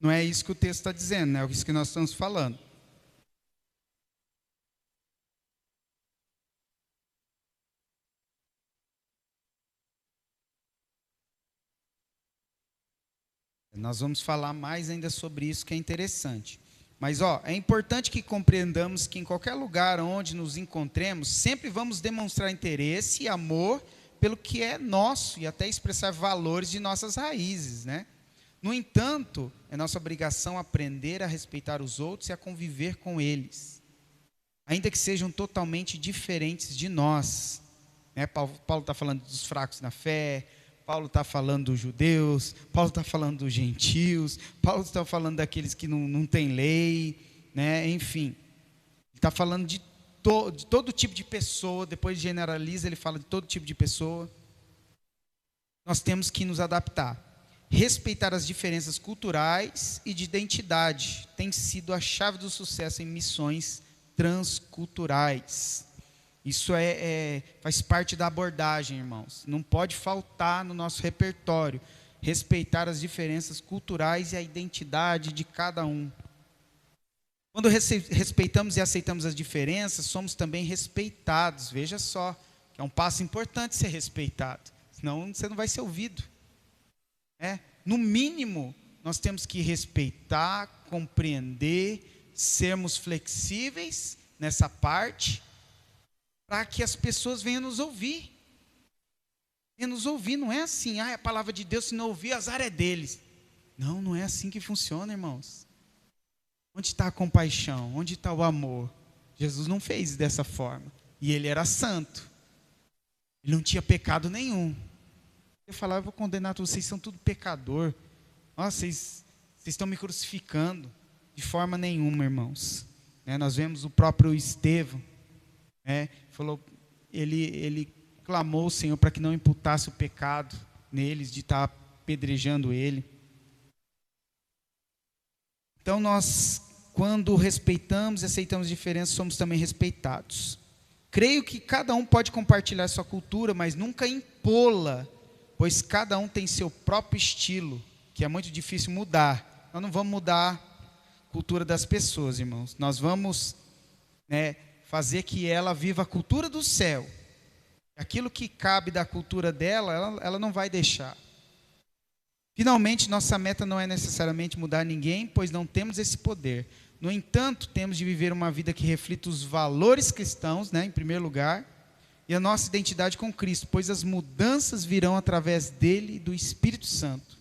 Não é isso que o texto está dizendo, né? É isso que nós estamos falando. Nós vamos falar mais ainda sobre isso, que é interessante. Mas, é importante que compreendamos que em qualquer lugar onde nos encontremos, sempre vamos demonstrar interesse e amor pelo que é nosso e até expressar valores de nossas raízes, né? No entanto, é nossa obrigação aprender a respeitar os outros e a conviver com eles, ainda que sejam totalmente diferentes de nós. Paulo está falando dos fracos na fé, Paulo está falando dos judeus, Paulo está falando dos gentios, Paulo está falando daqueles que não têm lei, enfim. Ele está falando de todo tipo de pessoa, depois generaliza, ele fala de todo tipo de pessoa. Nós temos que nos adaptar. Respeitar as diferenças culturais e de identidade tem sido a chave do sucesso em missões transculturais. Isso faz parte da abordagem, irmãos. Não pode faltar no nosso repertório. Respeitar as diferenças culturais e a identidade de cada um. Quando respeitamos e aceitamos as diferenças, somos também respeitados. Veja só, que é um passo importante ser respeitado. Senão você não vai ser ouvido. No mínimo, nós temos que respeitar, compreender, sermos flexíveis nessa parte, para que as pessoas venham nos ouvir. Venham nos ouvir, não é assim, a palavra de Deus, se não ouvir, azar é deles. Não é assim que funciona, irmãos. Onde está a compaixão? Onde está o amor? Jesus não fez dessa forma. E ele era santo. Ele não tinha pecado nenhum. Eu falava, eu vou condenar todos, vocês são tudo pecador. Nossa, vocês estão me crucificando. De forma nenhuma, irmãos. Nós vemos o próprio Estevão. Falou, ele clamou ao Senhor para que não imputasse o pecado neles, de estar apedrejando ele. Então nós, quando respeitamos e aceitamos diferenças, somos também respeitados. Creio que cada um pode compartilhar sua cultura, mas nunca impô-la, pois cada um tem seu próprio estilo, que é muito difícil mudar. Nós não vamos mudar a cultura das pessoas, irmãos. Nós vamos fazer que ela viva a cultura do céu. Aquilo que cabe da cultura dela, ela não vai deixar. Finalmente, nossa meta não é necessariamente mudar ninguém, pois não temos esse poder. No entanto, temos de viver uma vida que reflita os valores cristãos, em primeiro lugar, e a nossa identidade com Cristo, pois as mudanças virão através dele e do Espírito Santo.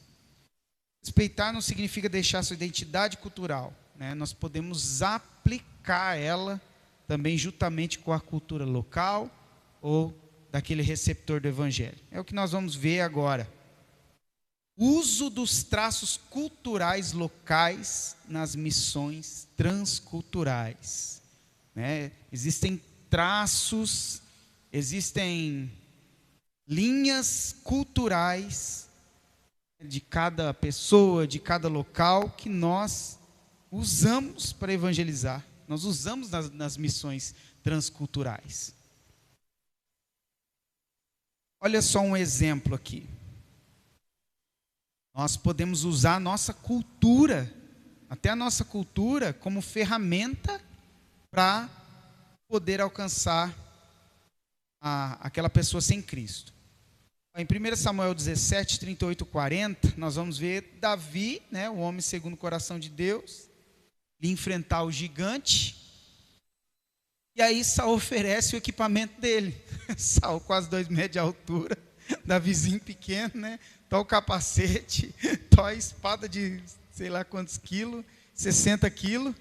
Respeitar não significa deixar sua identidade cultural, Nós podemos aplicar ela também juntamente com a cultura local ou daquele receptor do Evangelho. É o que nós vamos ver agora. Uso dos traços culturais locais nas missões transculturais. Existem traços, existem linhas culturais de cada pessoa, de cada local, que nós usamos para evangelizar. Nós usamos nas missões transculturais. Olha só um exemplo aqui. Nós podemos usar a nossa cultura, até a nossa cultura, como ferramenta para poder alcançar aquela pessoa sem Cristo. Em 1 Samuel 17, 38, 40, nós vamos ver Davi, né, o homem segundo o coração de Deus, ele enfrentar o gigante, e aí Saul oferece o equipamento dele. Saul quase 2 metros de altura, Davizinho pequeno, né? Tó o capacete, tó a espada de sei lá quantos quilos, 60 quilos.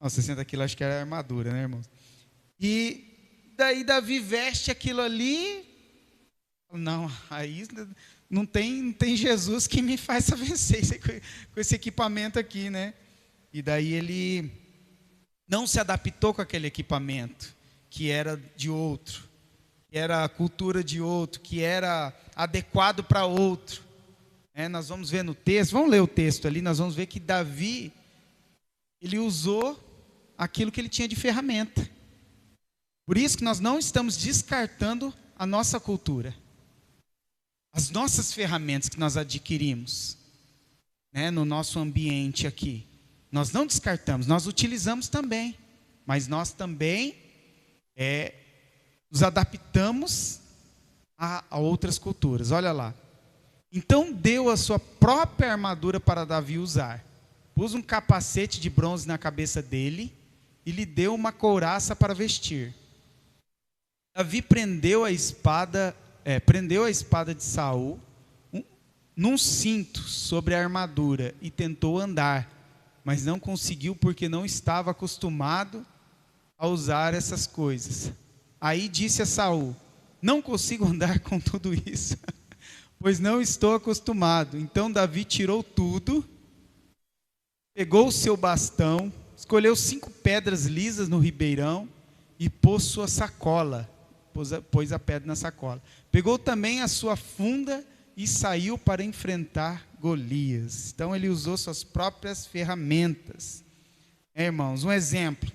Não, 60 quilos acho que era armadura, né, irmãos? E daí Davi veste aquilo ali. Não, aí não tem Jesus que me faça vencer com esse equipamento aqui, né? E daí ele não se adaptou com aquele equipamento, que era de outro, que era a cultura de outro, que era adequado para outro. Nós vamos ver no texto, vamos ler o texto ali, nós vamos ver que Davi, ele usou aquilo que ele tinha de ferramenta. Por isso que nós não estamos descartando a nossa cultura, as nossas ferramentas que nós adquirimos, né, no nosso ambiente aqui. Nós não descartamos, nós utilizamos também, mas nós também nos adaptamos a outras culturas. Olha lá. Então deu a sua própria armadura para Davi usar. Pôs um capacete de bronze na cabeça dele e lhe deu uma couraça para vestir. Davi prendeu a espada de Saul num cinto sobre a armadura e tentou andar, mas não conseguiu porque não estava acostumado a usar essas coisas. Aí disse a Saul: não consigo andar com tudo isso, pois não estou acostumado. Então Davi tirou tudo, pegou o seu bastão, escolheu 5 pedras lisas no ribeirão e pôs sua sacola, pôs a pedra na sacola. Pegou também a sua funda e saiu para enfrentar Golias. Então ele usou suas próprias ferramentas. Irmãos, um exemplo.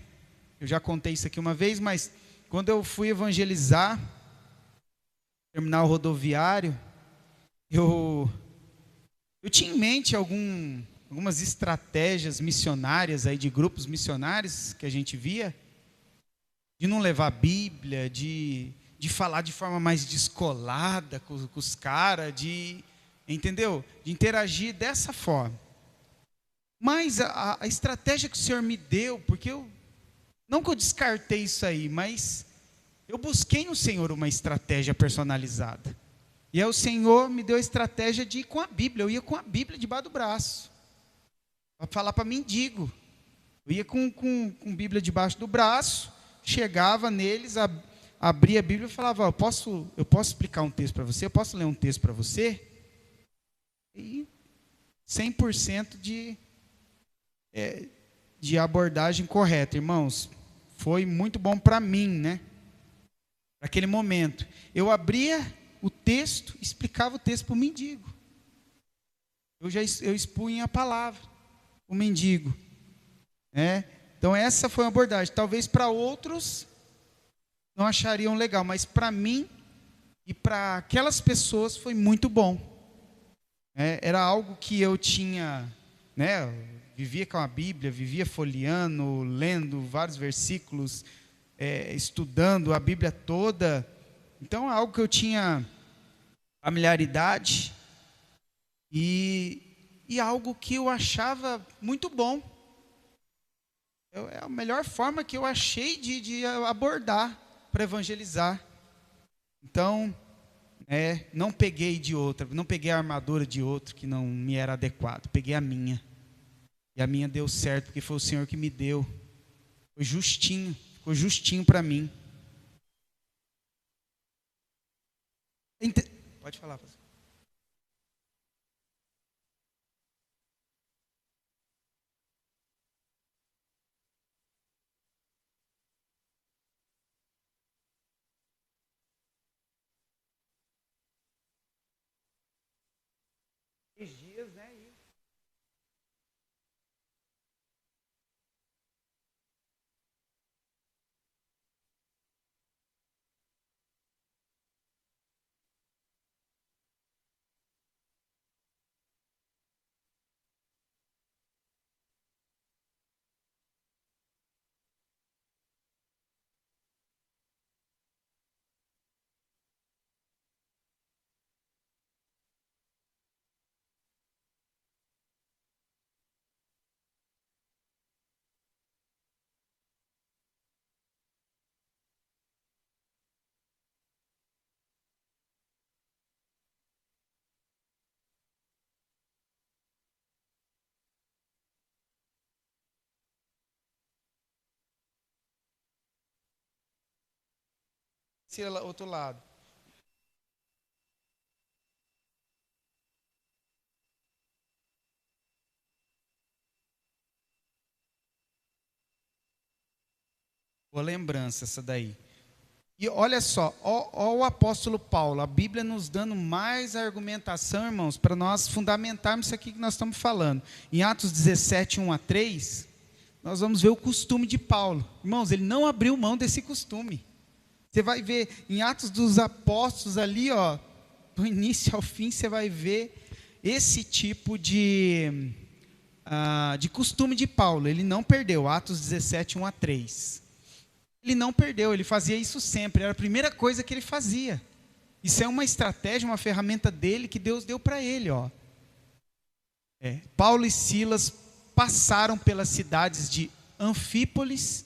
Eu já contei isso aqui uma vez, mas quando eu fui evangelizar, terminal rodoviário, eu tinha em mente algumas estratégias missionárias aí de grupos missionários que a gente via, de não levar a Bíblia, de falar de forma mais descolada com os caras, entendeu? De interagir dessa forma. Mas a estratégia que o Senhor me deu, porque não que eu descartei isso aí, mas eu busquei no Senhor uma estratégia personalizada. E aí o Senhor me deu a estratégia de ir com a Bíblia. Eu ia com a Bíblia debaixo do braço, para falar para mendigo. Eu ia com Bíblia debaixo do braço, chegava neles, abria a Bíblia e falava: eu posso explicar um texto para você? Eu posso ler um texto para você? E 100% de abordagem correta, irmãos. Foi muito bom para mim, né? Naquele momento. Eu abria o texto, explicava o texto para o mendigo. Eu expunha a palavra, o mendigo. Então essa foi uma abordagem. Talvez para outros não achariam legal, mas para mim e para aquelas pessoas foi muito bom. Era algo que eu tinha, né? Vivia com a Bíblia, vivia folheando, lendo vários versículos, estudando a Bíblia toda. Então é algo que eu tinha familiaridade e algo que eu achava muito bom. É a melhor forma que eu achei de abordar para evangelizar. Então, não peguei de outra, não peguei a armadura de outro que não me era adequado, peguei a minha. E a minha deu certo, porque foi o Senhor que me deu. Foi justinho, ficou justinho para mim. Pode falar, pastor. Dias, né? Esse outro lado. Boa lembrança essa daí. E olha só, ó o apóstolo Paulo, a Bíblia nos dando mais argumentação, irmãos, para nós fundamentarmos isso aqui que nós estamos falando. Em Atos 17, 1 a 3, nós vamos ver o costume de Paulo. Irmãos, ele não abriu mão desse costume. Você vai ver em Atos dos Apóstolos ali, ó, do início ao fim, você vai ver esse tipo de costume de Paulo. Ele não perdeu, Atos 17, 1 a 3. Ele não perdeu, ele fazia isso sempre, era a primeira coisa que ele fazia. Isso é uma estratégia, uma ferramenta dele que Deus deu para ele. Ó. Paulo e Silas passaram pelas cidades de Anfípolis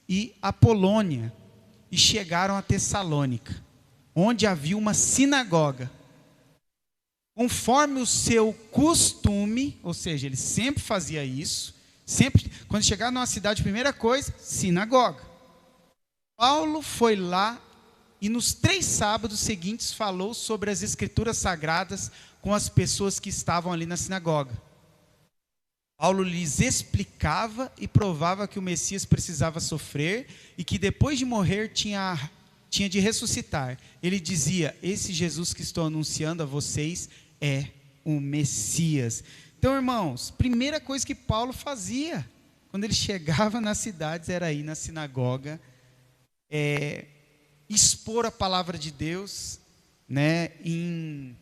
e Apolônia e chegaram a Tessalônica, onde havia uma sinagoga. Conforme o seu costume, ou seja, ele sempre fazia isso, sempre, quando chegava numa cidade, primeira coisa, sinagoga. Paulo foi lá e nos 3 sábados seguintes falou sobre as escrituras sagradas com as pessoas que estavam ali na sinagoga. Paulo lhes explicava e provava que o Messias precisava sofrer e que depois de morrer tinha de ressuscitar. Ele dizia: esse Jesus que estou anunciando a vocês é o Messias. Então, irmãos, primeira coisa que Paulo fazia quando ele chegava nas cidades era ir na sinagoga, expor a palavra de Deus, né, em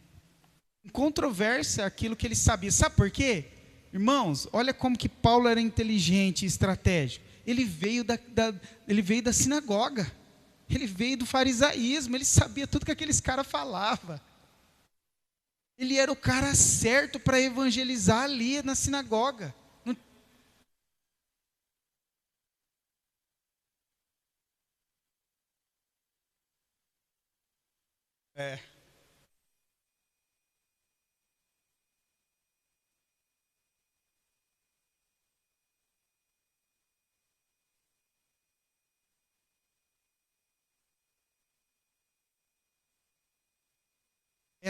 controvérsia aquilo que ele sabia. Sabe por quê? Irmãos, olha como que Paulo era inteligente e estratégico. Ele veio da sinagoga, ele veio do farisaísmo, ele sabia tudo que aqueles caras falavam. Ele era o cara certo para evangelizar ali na sinagoga.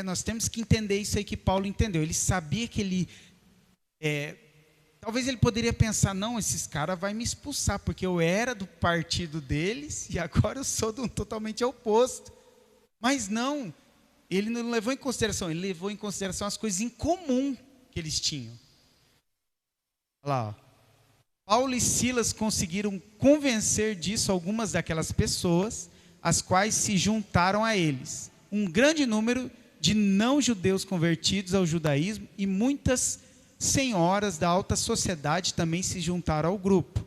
Nós temos que entender isso aí que Paulo entendeu. Ele sabia que ele... talvez ele poderia pensar, não, esses caras vão me expulsar, porque eu era do partido deles e agora eu sou do totalmente oposto. Mas não, ele não levou em consideração, ele levou em consideração as coisas em comum que eles tinham. Olha lá, ó. Paulo e Silas conseguiram convencer disso algumas daquelas pessoas, as quais se juntaram a eles. Um grande número de não-judeus convertidos ao judaísmo e muitas senhoras da alta sociedade também se juntaram ao grupo.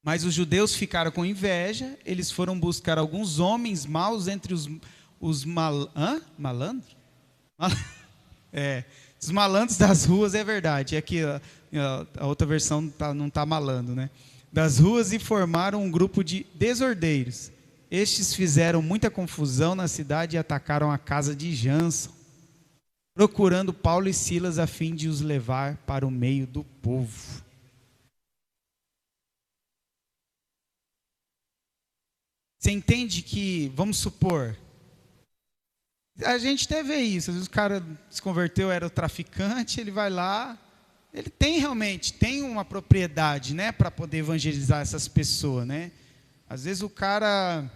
Mas os judeus ficaram com inveja, eles foram buscar alguns homens maus entre os malandros? Os malandros das ruas, é verdade. Aqui a outra versão não está malandro, né? Das ruas, e formaram um grupo de desordeiros. Estes fizeram muita confusão na cidade e atacaram a casa de Jason, procurando Paulo e Silas a fim de os levar para o meio do povo. Você entende que, vamos supor, a gente até vê isso, às vezes o cara se converteu, era o traficante, ele vai lá, ele tem uma propriedade, né, para poder evangelizar essas pessoas, né? Às vezes o cara,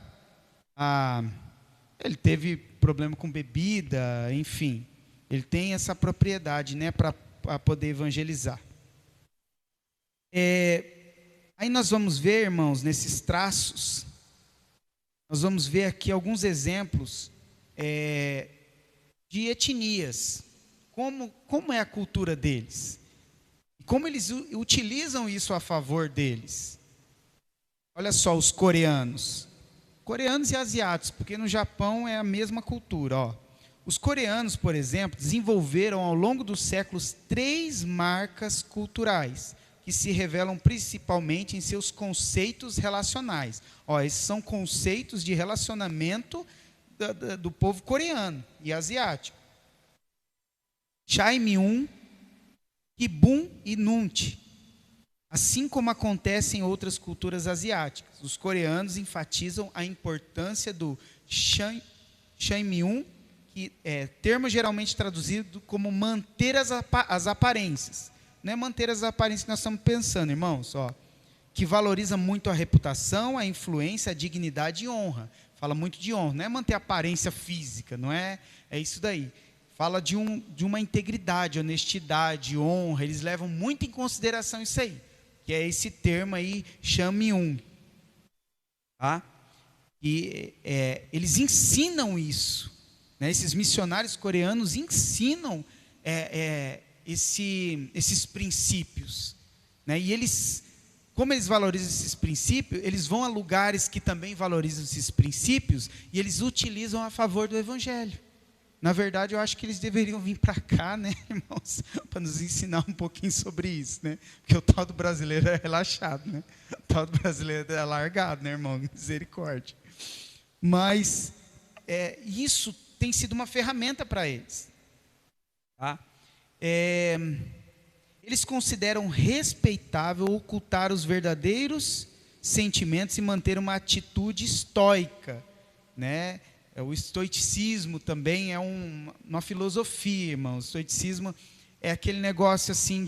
ele teve problema com bebida, enfim, ele tem essa propriedade, né, para poder evangelizar. Aí nós vamos ver, irmãos, nesses traços, nós vamos ver aqui alguns exemplos de etnias, como é a cultura deles, e como eles utilizam isso a favor deles. Olha só, os coreanos e asiáticos, porque no Japão é a mesma cultura. Ó. Os coreanos, por exemplo, desenvolveram ao longo dos séculos 3 marcas culturais, que se revelam principalmente em seus conceitos relacionais. Ó, esses são conceitos de relacionamento do povo coreano e asiático. Chaimyun, Kibun e Nunti. Assim como acontece em outras culturas asiáticas. Os coreanos enfatizam a importância do Shanmyung, que é termo geralmente traduzido como manter as aparências. Não é manter as aparências que nós estamos pensando, irmãos, que valoriza muito a reputação, a influência, a dignidade e honra. Fala muito de honra, não é manter a aparência física, não é isso daí. Fala de uma integridade, honestidade, honra, eles levam muito em consideração isso aí, que é esse termo aí, Shanmyung. Tá? E eles ensinam isso, né? Esses missionários coreanos ensinam esses princípios, né? E como eles valorizam esses princípios, eles vão a lugares que também valorizam esses princípios e eles utilizam a favor do evangelho. Na verdade, eu acho que eles deveriam vir para cá, né, irmãos, para nos ensinar um pouquinho sobre isso, né? Porque o tal do brasileiro é relaxado, né? O tal do brasileiro é largado, né, irmão? Misericórdia. Mas isso tem sido uma ferramenta para eles. Tá? Eles consideram respeitável ocultar os verdadeiros sentimentos e manter uma atitude estoica, né? O estoicismo também é uma filosofia, irmão. O estoicismo é aquele negócio assim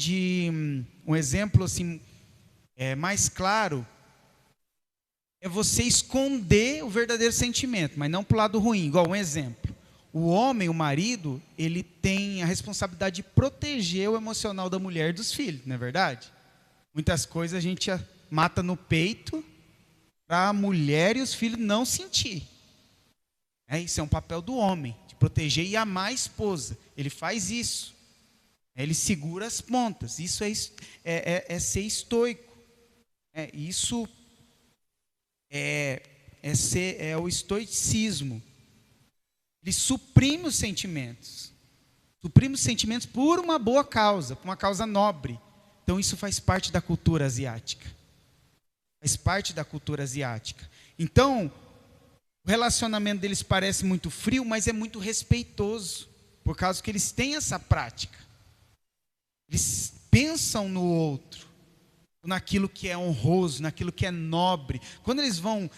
um exemplo assim mais claro é você esconder o verdadeiro sentimento, mas não para o lado ruim. Igual um exemplo, o homem, o marido, ele tem a responsabilidade de proteger o emocional da mulher e dos filhos, não é verdade? Muitas coisas a gente mata no peito para a mulher e os filhos não sentir. Isso é um papel do homem, de proteger e amar a esposa. Ele faz isso. Ele segura as pontas. Isso é ser estoico. Isso é o estoicismo. Ele suprime os sentimentos. Suprime os sentimentos por uma boa causa, por uma causa nobre. Então isso faz parte da cultura asiática. Faz parte da cultura asiática. Então, o relacionamento deles parece muito frio, mas é muito respeitoso, por causa que eles têm essa prática. Eles pensam no outro, naquilo que é honroso, naquilo que é nobre. Quando eles vão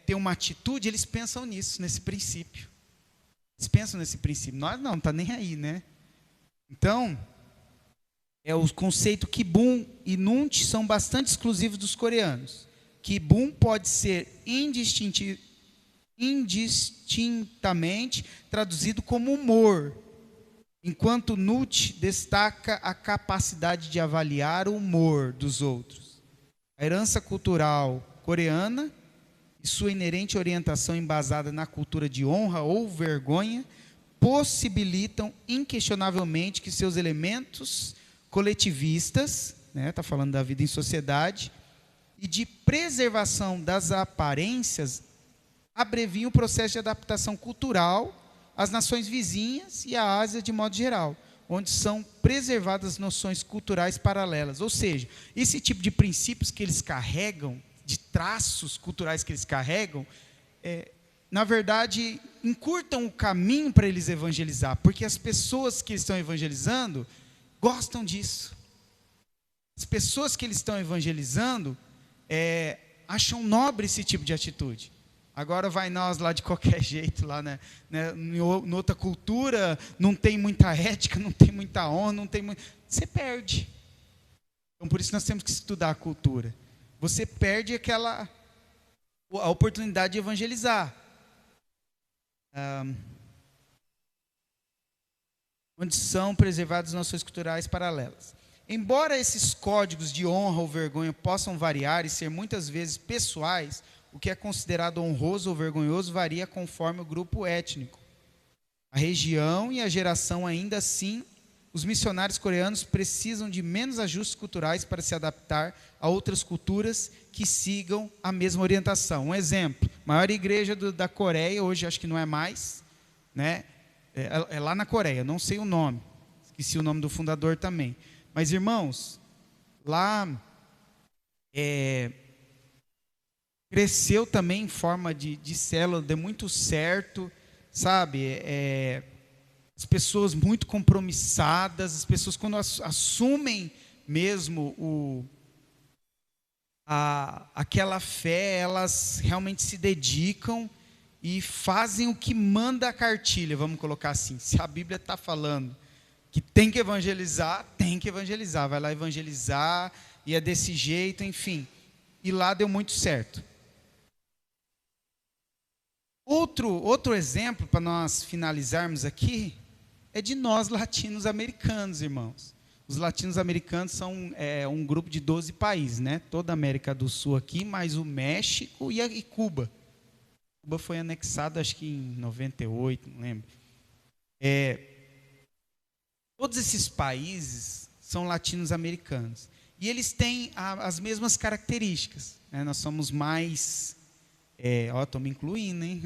ter uma atitude, eles pensam nisso, nesse princípio. Eles pensam nesse princípio. Nós não está nem aí, né? Então, o conceito Kibum e Nunt são bastante exclusivos dos coreanos. Kibum pode ser indistintamente traduzido como humor, enquanto Nutt destaca a capacidade de avaliar o humor dos outros. A herança cultural coreana e sua inerente orientação embasada na cultura de honra ou vergonha possibilitam inquestionavelmente que seus elementos coletivistas, está falando da vida em sociedade, e de preservação das aparências abrevia o processo de adaptação cultural às nações vizinhas e à Ásia de modo geral, onde são preservadas noções culturais paralelas. Ou seja, esse tipo de princípios que eles carregam, de traços culturais que eles carregam, na verdade, encurtam o caminho para eles evangelizar, porque as pessoas que eles estão evangelizando gostam disso. As pessoas que eles estão evangelizando acham nobre esse tipo de atitude. Agora vai nós lá de qualquer jeito, lá, né, em outra cultura, não tem muita ética, não tem muita honra, você perde. Então por isso nós temos que estudar a cultura. Você perde a oportunidade de evangelizar. Onde são preservadas noções culturais paralelas. Embora esses códigos de honra ou vergonha possam variar e ser muitas vezes pessoais, o que é considerado honroso ou vergonhoso varia conforme o grupo étnico, a região e a geração. Ainda assim, os missionários coreanos precisam de menos ajustes culturais para se adaptar a outras culturas que sigam a mesma orientação. Um exemplo, a maior igreja da Coreia, hoje acho que não é mais, né? É lá na Coreia, não sei o nome, esqueci o nome do fundador também. Mas, irmãos, lá cresceu também em forma de célula, deu muito certo, sabe? As pessoas muito compromissadas, as pessoas quando assumem mesmo aquela fé, elas realmente se dedicam e fazem o que manda a cartilha, vamos colocar assim. Se a Bíblia está falando que tem que evangelizar, vai lá evangelizar, e é desse jeito, enfim. E lá deu muito certo. Outro exemplo, para nós finalizarmos aqui, é de nós latinos-americanos, irmãos. Os latinos-americanos são um grupo de 12 países, né? Toda a América do Sul aqui, mais o México e Cuba. Cuba foi anexado, acho que em 98, não lembro. Todos esses países são latinos-americanos. E eles têm as mesmas características, né? Nós somos mais... estou me incluindo, hein?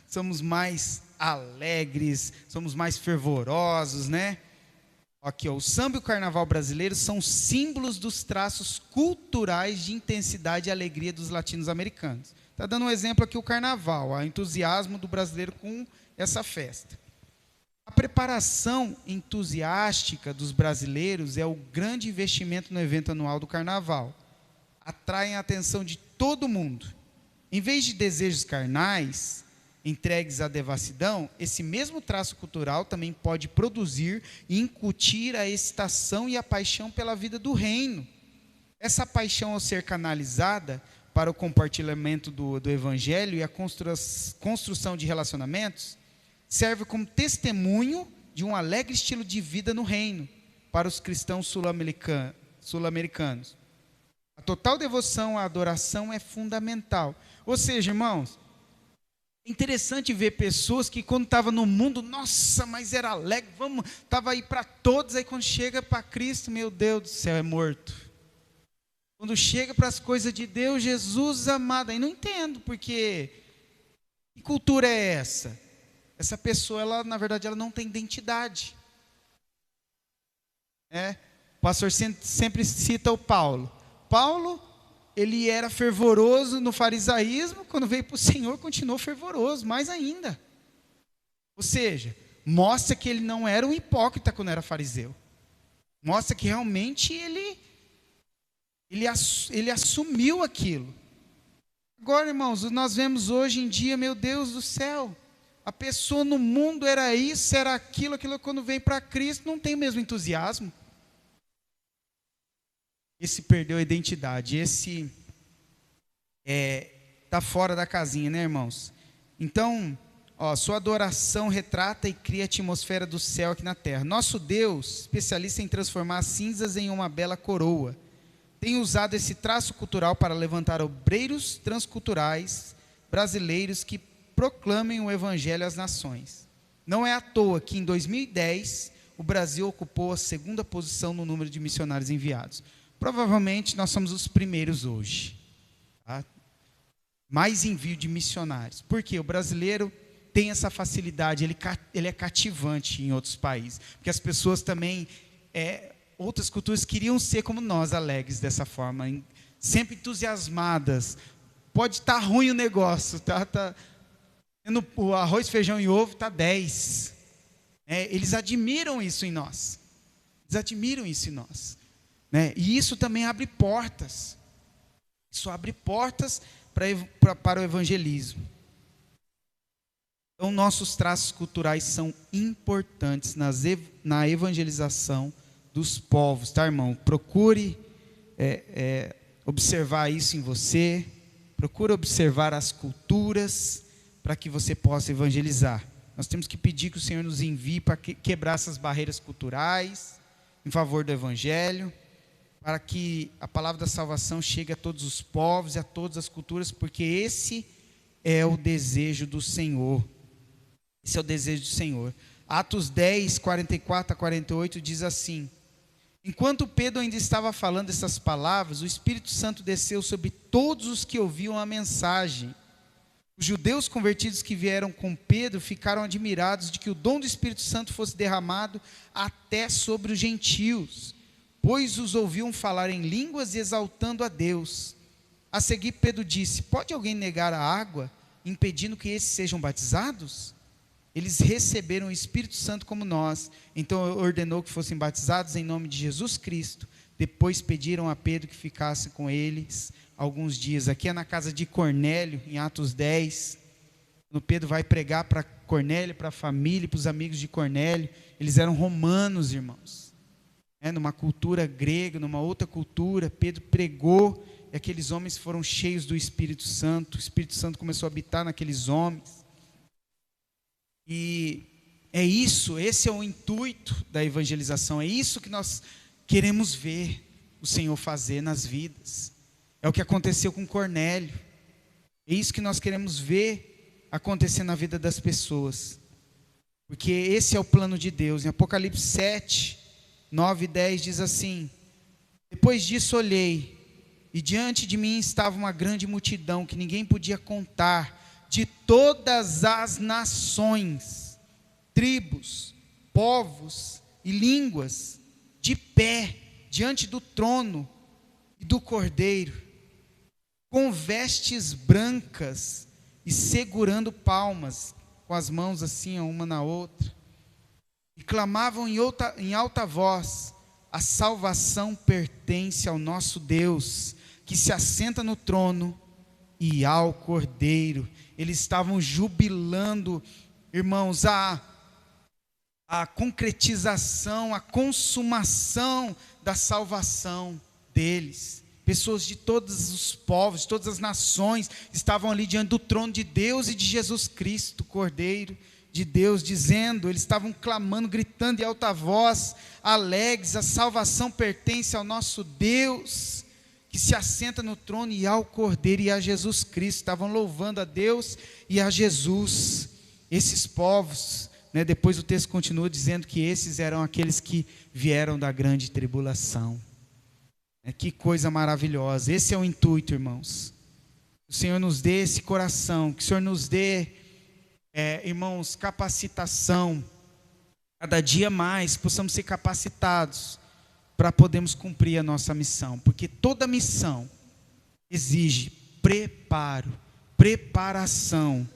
Somos mais alegres, somos mais fervorosos, né? Aqui, o samba e o carnaval brasileiro são símbolos dos traços culturais de intensidade e alegria dos latinos-americanos. Está dando um exemplo aqui o carnaval, o entusiasmo do brasileiro com essa festa. A preparação entusiástica dos brasileiros é o grande investimento no evento anual do carnaval. Atraem a atenção de todo mundo. Em vez de desejos carnais entregues à devassidão, esse mesmo traço cultural também pode produzir e incutir a excitação e a paixão pela vida do reino. Essa paixão, ao ser canalizada para o compartilhamento do evangelho e a construção de relacionamentos, serve como testemunho de um alegre estilo de vida no reino para os cristãos sul-americanos. A total devoção à adoração é fundamental. Ou seja, irmãos, é interessante ver pessoas que quando estavam no mundo, nossa, mas era alegre, estava aí para todos, aí quando chega para Cristo, meu Deus do céu, é morto. Quando chega para as coisas de Deus, Jesus amado, aí não entendo, porque que cultura é essa? Essa pessoa, ela, na verdade, ela não tem identidade. O pastor sempre cita o Paulo. Paulo, ele era fervoroso no farisaísmo, quando veio para o Senhor, continuou fervoroso, mais ainda. Ou seja, mostra que ele não era um hipócrita quando era fariseu. Mostra que realmente ele assumiu aquilo. Agora, irmãos, nós vemos hoje em dia, meu Deus do céu, a pessoa no mundo era isso, era aquilo quando vem para Cristo, não tem o mesmo entusiasmo. Esse perdeu a identidade, esse está fora da casinha, né, irmãos? Então, sua adoração retrata e cria a atmosfera do céu aqui na terra. Nosso Deus, especialista em transformar as cinzas em uma bela coroa, tem usado esse traço cultural para levantar obreiros transculturais brasileiros que proclamem o evangelho às nações. Não é à toa que em 2010 o Brasil ocupou a segunda posição no número de missionários enviados. Provavelmente nós somos os primeiros hoje. Tá? Mais envio de missionários. Porque o brasileiro tem essa facilidade, ele é cativante em outros países. Porque as pessoas também, outras culturas queriam ser como nós, alegres dessa forma, sempre entusiasmadas. Pode estar ruim o negócio, o arroz, feijão e ovo está 10. Eles admiram isso em nós. E isso também abre portas. Isso abre portas para o evangelismo. Então, nossos traços culturais são importantes na evangelização dos povos, tá, irmão? Procure observar isso em você. Procure observar as culturas para que você possa evangelizar. Nós temos que pedir que o Senhor nos envie para quebrar essas barreiras culturais em favor do evangelho, para que a palavra da salvação chegue a todos os povos e a todas as culturas, porque esse é o desejo do Senhor. Esse é o desejo do Senhor. Atos 10, 44 a 48 diz assim: enquanto Pedro ainda estava falando essas palavras, o Espírito Santo desceu sobre todos os que ouviam a mensagem. Os judeus convertidos que vieram com Pedro ficaram admirados de que o dom do Espírito Santo fosse derramado até sobre os gentios, pois os ouviam falar em línguas e exaltando a Deus. A seguir Pedro disse: pode alguém negar a água, impedindo que esses sejam batizados? Eles receberam o Espírito Santo como nós. Então ordenou que fossem batizados em nome de Jesus Cristo. Depois pediram a Pedro que ficasse com eles alguns dias. Aqui é na casa de Cornélio, em Atos 10. Quando Pedro vai pregar para Cornélio, para a família, para os amigos de Cornélio, eles eram romanos, irmãos. Numa cultura grega, numa outra cultura, Pedro pregou e aqueles homens foram cheios do Espírito Santo. O Espírito Santo começou a habitar naqueles homens. E é isso, esse é o intuito da evangelização, é isso que nós queremos ver o Senhor fazer nas vidas. É o que aconteceu com Cornélio, é isso que nós queremos ver acontecer na vida das pessoas, porque esse é o plano de Deus. Em Apocalipse 7, 9 e 10 diz assim: depois disso olhei, e diante de mim estava uma grande multidão que ninguém podia contar, de todas as nações, tribos, povos e línguas, de pé diante do trono e do Cordeiro, com vestes brancas e segurando palmas, com as mãos assim uma na outra, e clamavam em alta voz: a salvação pertence ao nosso Deus, que se assenta no trono, e ao Cordeiro. Eles estavam jubilando, irmãos, a concretização, a consumação da salvação deles. Pessoas de todos os povos, de todas as nações, estavam ali diante do trono de Deus e de Jesus Cristo, Cordeiro de Deus, dizendo, eles estavam clamando, gritando em alta voz, alegres: a salvação pertence ao nosso Deus, que se assenta no trono, e ao Cordeiro e a Jesus Cristo. Estavam louvando a Deus e a Jesus. Esses povos, depois o texto continua dizendo que esses eram aqueles que vieram da grande tribulação. Que coisa maravilhosa. Esse é o intuito, irmãos. O Senhor nos dê esse coração, que o Senhor nos dê, irmãos, capacitação, cada dia mais possamos ser capacitados para podermos cumprir a nossa missão, porque toda missão exige preparo, preparação,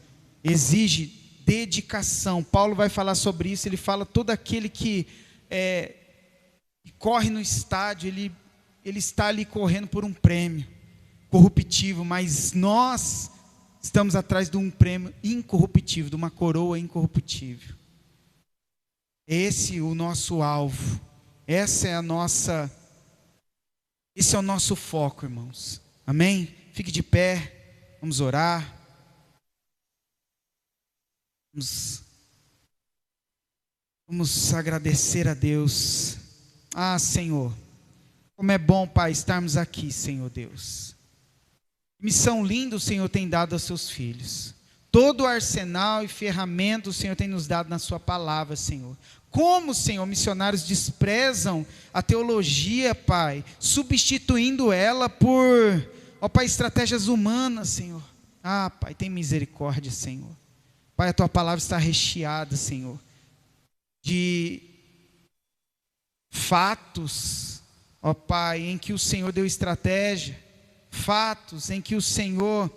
exige dedicação. Paulo vai falar sobre isso. Ele fala: todo aquele que corre no estádio, ele está ali correndo por um prêmio corruptível, mas nós estamos atrás de um prêmio incorruptível, de uma coroa incorruptível. Esse é o nosso alvo, esse é o nosso foco, irmãos. Amém? Fique de pé, vamos orar. Vamos agradecer a Deus. Senhor, como é bom, Pai, estarmos aqui, Senhor Deus. Missão linda o Senhor tem dado aos seus filhos. Todo o arsenal e ferramenta o Senhor tem nos dado na sua palavra, Senhor. Como, Senhor, missionários desprezam a teologia, Pai, substituindo ela por, Pai, estratégias humanas, Senhor. Pai, tem misericórdia, Senhor. Pai, a tua palavra está recheada, Senhor, de fatos, Pai, em que o Senhor deu estratégia, fatos em que o Senhor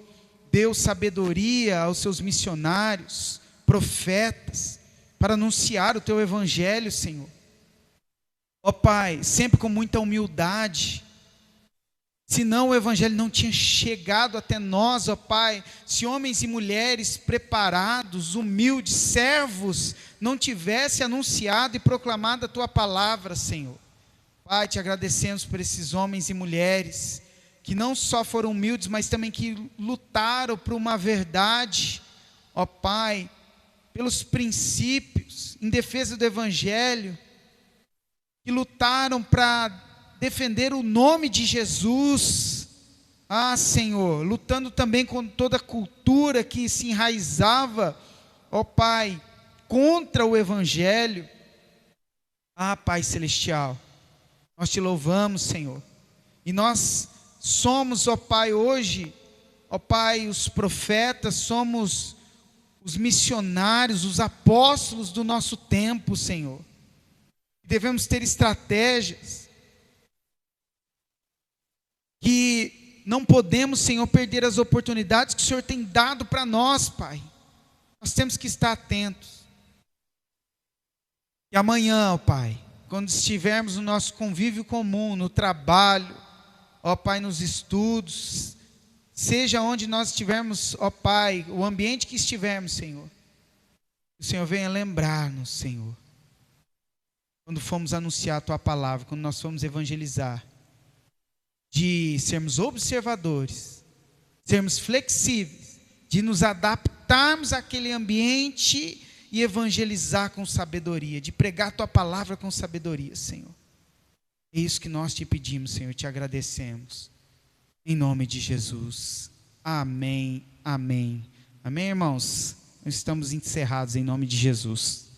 deu sabedoria aos seus missionários, profetas, para anunciar o teu evangelho, Senhor. Pai, sempre com muita humildade. Senão o evangelho não tinha chegado até nós, Pai. Se homens e mulheres preparados, humildes, servos, não tivessem anunciado e proclamado a tua palavra, Senhor. Pai, te agradecemos por esses homens e mulheres que não só foram humildes, mas também que lutaram por uma verdade, Pai, pelos princípios, em defesa do evangelho, que lutaram para defender o nome de Jesus, Senhor, lutando também com toda a cultura que se enraizava, Pai, contra o evangelho. Pai celestial, nós te louvamos, Senhor, e nós somos, Pai, hoje, Pai, os profetas, somos os missionários, os apóstolos do nosso tempo, Senhor. Devemos ter estratégias que não podemos, Senhor, perder as oportunidades que o Senhor tem dado para nós, Pai. Nós temos que estar atentos. E amanhã, Pai, quando estivermos no nosso convívio comum, no trabalho, ó Pai, nos estudos, seja onde nós estivermos, ó Pai, o ambiente que estivermos, Senhor, o Senhor venha lembrar-nos, Senhor, quando formos anunciar a Tua palavra, quando nós formos evangelizar, de sermos observadores, sermos flexíveis, de nos adaptarmos àquele ambiente e evangelizar com sabedoria, de pregar a Tua palavra com sabedoria, Senhor. É isso que nós te pedimos, Senhor, te agradecemos. Em nome de Jesus. Amém, amém. Amém, irmãos? Estamos encerrados em nome de Jesus.